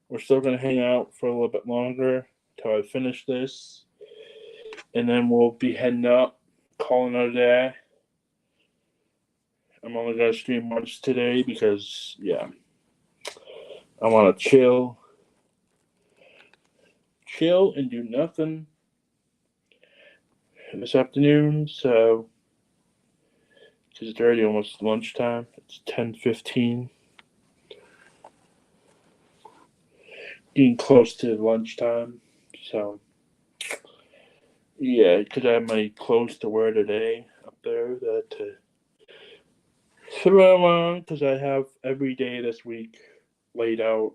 We're still going to hang out for a little bit longer until I finish this. And then we'll be heading up, calling it a day. I'm only going to stream once today because, yeah, I want to chill and do nothing this afternoon. So, because it's already almost lunchtime, it's 10:15. Getting close to lunchtime. So, yeah, because I have my clothes to wear today up there that to throw on because I have every day this week laid out.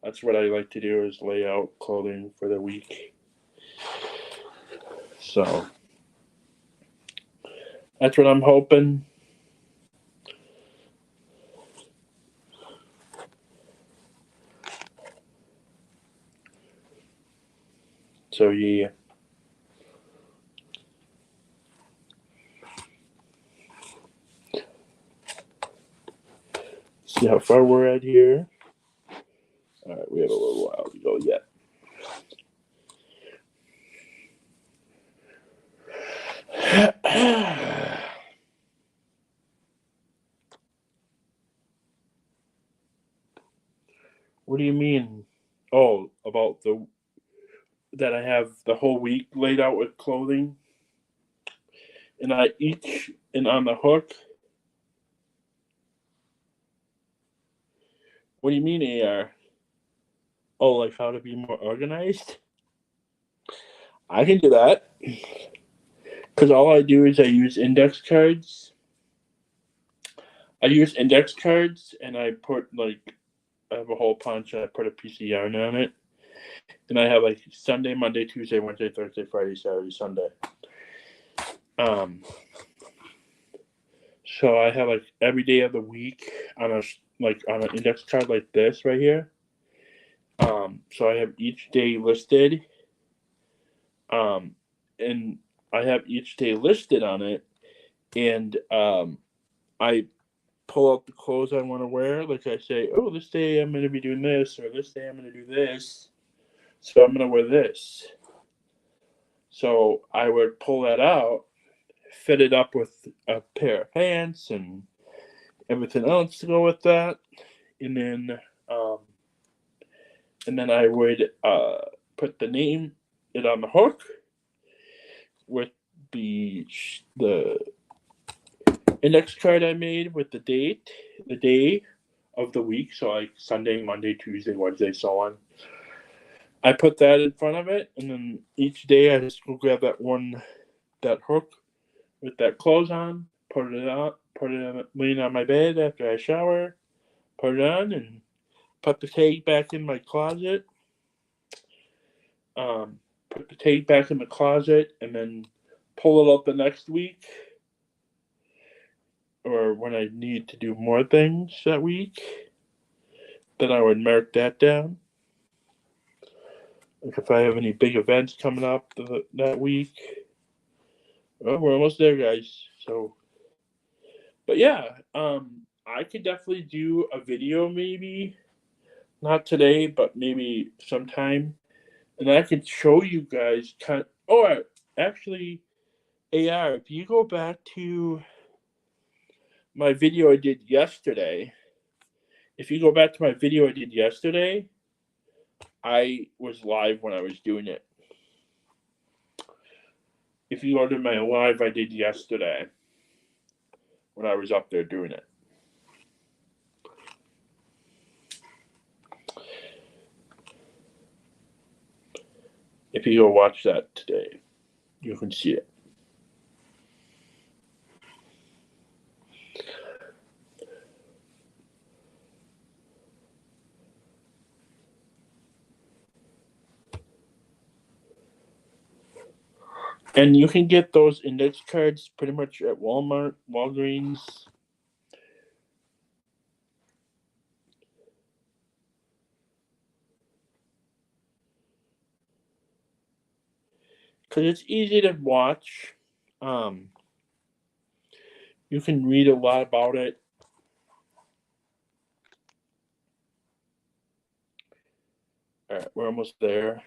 That's what I like to do is lay out clothing for the week. So that's what I'm hoping. So yeah. See how far we're at here. All right, we have a little while to go yet. What do you mean? Oh, about that I have the whole week laid out with clothing, and on the hook. What do you mean, AR? Oh, like how to be more organized? I can do that because all I do is I use index cards. I use index cards, and I put I have a hole punch, and I put a piece of yarn on it, and I have like Sunday, Monday, Tuesday, Wednesday, Thursday, Friday, Saturday, Sunday. So I have like every day of the week on on an index card like this right here. So I have each day listed. And I have each day listed on it, and I pull out the clothes I want to wear. Like I say, oh, this day I'm going to be doing this, or this day I'm going to do this, so I'm going to wear this. So I would pull that out, fit it up with a pair of pants and everything else to go with that, and then I would put the name it on the hook with the index card I made with the date, the day of the week, so like Sunday, Monday, Tuesday, Wednesday, so on. I put that in front of it, and then each day I just go grab that hook with that clothes on, put it on, laying on my bed after I shower, put it on, and put the tag back in my closet. Put the tag back in the closet, and then pull it up the next week, or when I need to do more things that week, then I would mark that down. Like if I have any big events coming up that week. Oh, we're almost there, guys. So, but yeah, I could definitely do a video, maybe not today, but maybe sometime, and I could show you guys Oh, actually, AR, if you go back to my video I did yesterday, I was live when I was doing it. If you go to my live I did yesterday, when I was up there doing it. If you go watch that today, you can see it. And you can get those index cards pretty much at Walmart, Walgreens. Because it's easy to watch. You can read a lot about it. All right, we're almost there.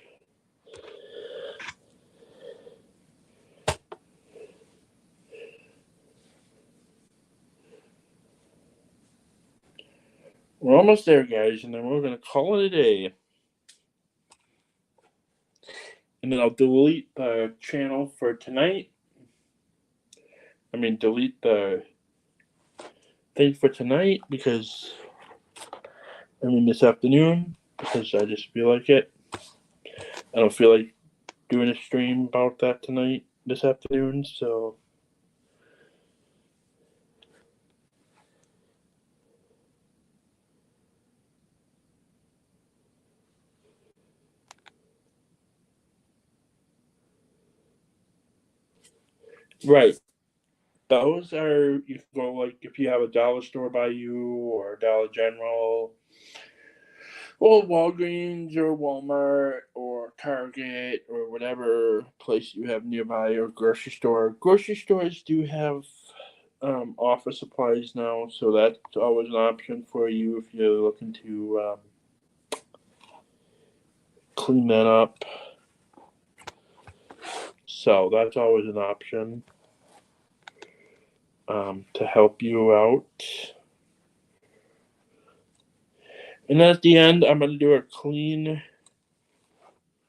We're almost there, guys, and then we're going to call it a day. And then I'll delete the channel for tonight. Delete the thing for tonight this afternoon, because I just feel like it. I don't feel like doing a stream about that this afternoon, so. Right. Those are, you can go like if you have a dollar store by you, or Dollar General, or Walgreens, or Walmart, or Target, or whatever place you have nearby, or grocery store. Grocery stores do have office supplies now, so that's always an option for you if you're looking to clean that up. So that's always an option to help you out. And at the end, I'm going to do a clean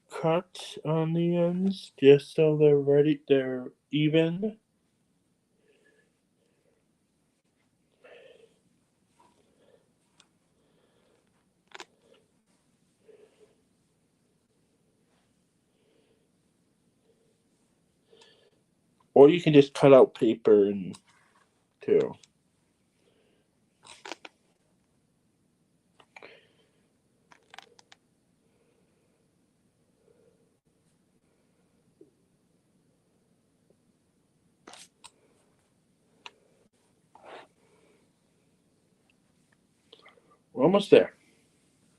cut on the ends just so they're even. Or you can just cut out paper and too. We're almost there.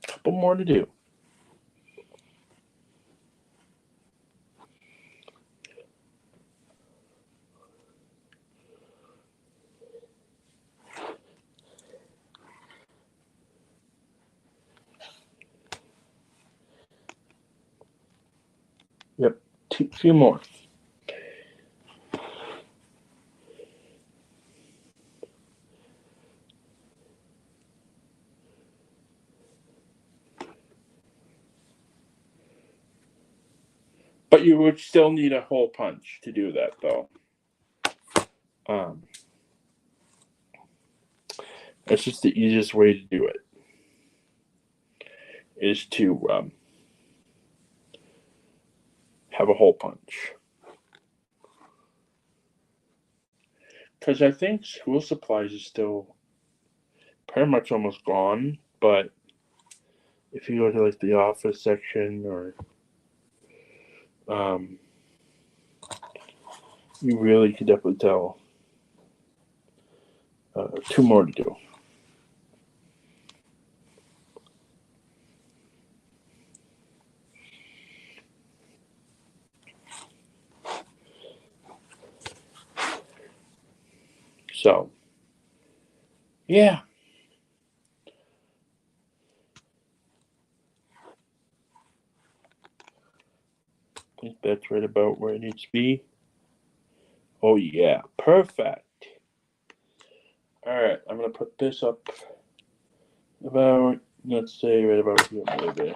A couple more to do. Yep, a few more. But you would still need a hole punch to do that, though. That's just the easiest way to do it. Is to have a hole punch. Because I think school supplies is still pretty much almost gone, but if you go to like the office section or you really could definitely tell. 2 more to do. So, yeah. I think that's right about where it needs to be. Oh, yeah. Perfect. Alright, I'm going to put this up about, let's say, right about here, maybe.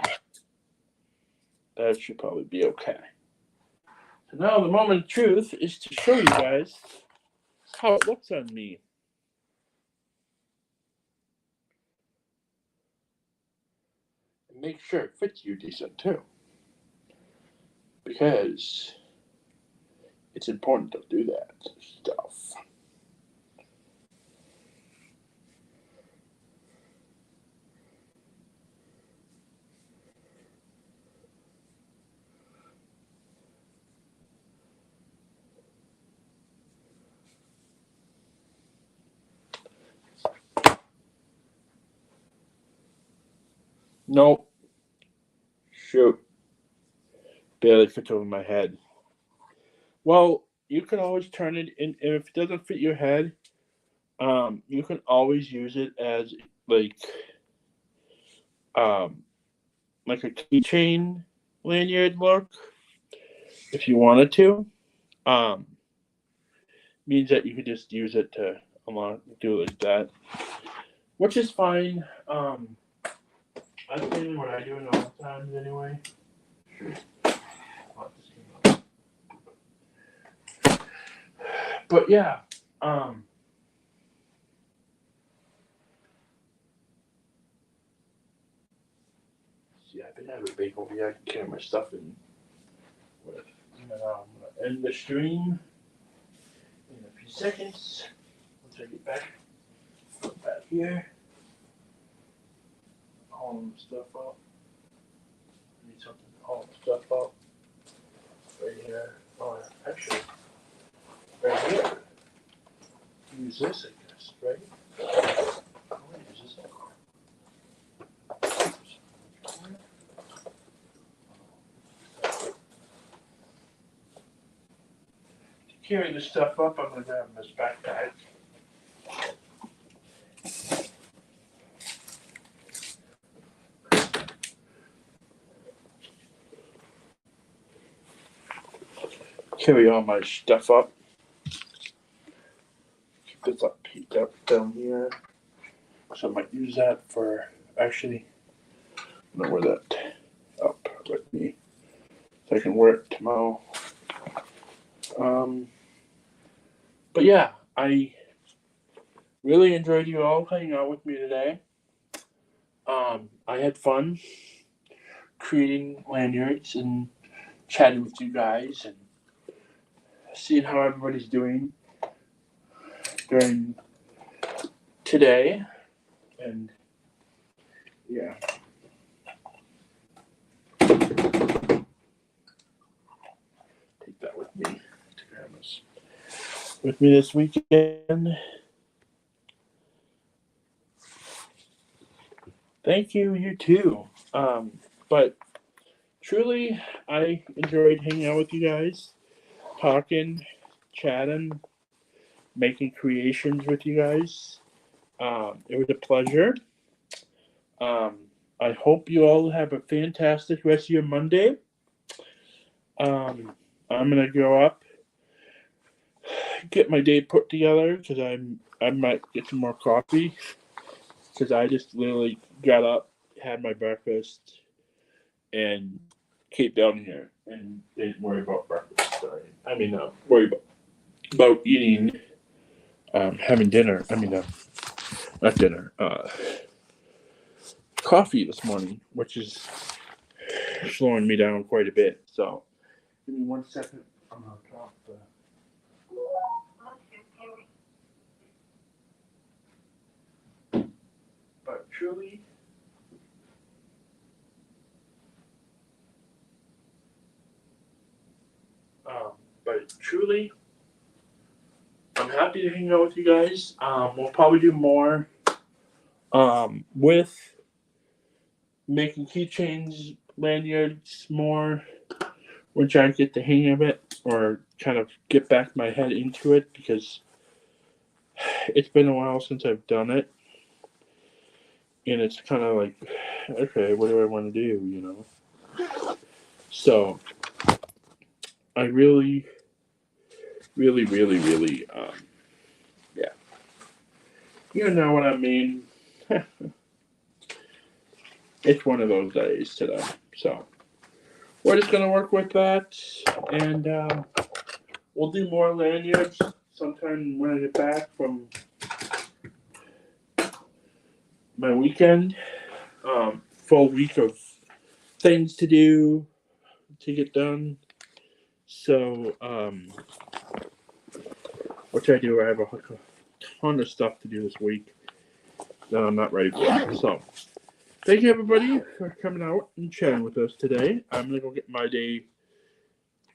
That should probably be okay. So now the moment of truth is to show you guys how it looks on me. And make sure it fits you decent, too. Because it's important to do that stuff. Nope. Shoot. Barely fits over my head. Well, you can always turn it in. If it doesn't fit your head, you can always use it as like a keychain lanyard look if you wanted to. Means that you could just use it to do it like that, which is fine. That's mainly what I do in all times anyway. But yeah, see, I've been having a big over here. I can carry my stuff in with. I'm gonna end the stream in a few seconds. Once I get back, put that here. Haul the stuff out. I need something to haul the stuff out. Right here. Oh, actually, right here. Use this, I guess, right? I'm gonna use this. To carry this stuff up, I'm gonna grab this backpack. Carry all my stuff up. Keep this up, peeked up down here. So I might use that for actually I'm gonna wear that up with me so I can wear it tomorrow. But yeah, I really enjoyed you all hanging out with me today. I had fun creating lanyards and chatting with you guys and seeing how everybody's doing during today. And yeah. Take that with me to grandma's. With me this weekend. Thank you, you too. But truly, I enjoyed hanging out with you guys, talking, chatting, making creations with you guys. It was a pleasure. I hope you all have a fantastic rest of your Monday. I'm gonna go up, get my day put together because I might get some more coffee because I just literally got up, had my breakfast, and came down here and didn't worry about breakfast. Sorry, worry about eating, having dinner. Not dinner. Coffee this morning, which is slowing me down quite a bit. So, give me 1 second. I'm gonna drop the. But truly, I'm happy to hang out with you guys. We'll probably do more with making keychains, lanyards more, once I get the hang of it, or kind of get back my head into it, because it's been a while since I've done it, and it's kind of like, okay, what do I want to do, you know? So, I really, really, really, really, yeah. You know what I mean? It's one of those days today, so we're just gonna work with that, and we'll do more lanyards sometime when I get back from my weekend. Full week of things to do to get done. So, what I do, I have a ton of stuff to do this week that I'm not ready for. So, thank you everybody for coming out and chatting with us today. I'm gonna go get my day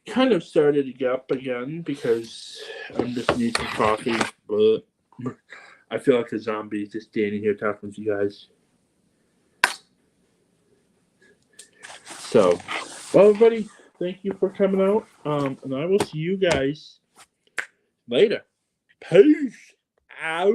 kind of started up again because I'm just need some coffee. But I feel like a zombie just standing here talking to you guys. So, well, everybody, thank you for coming out. And I will see you guys later. Peace out.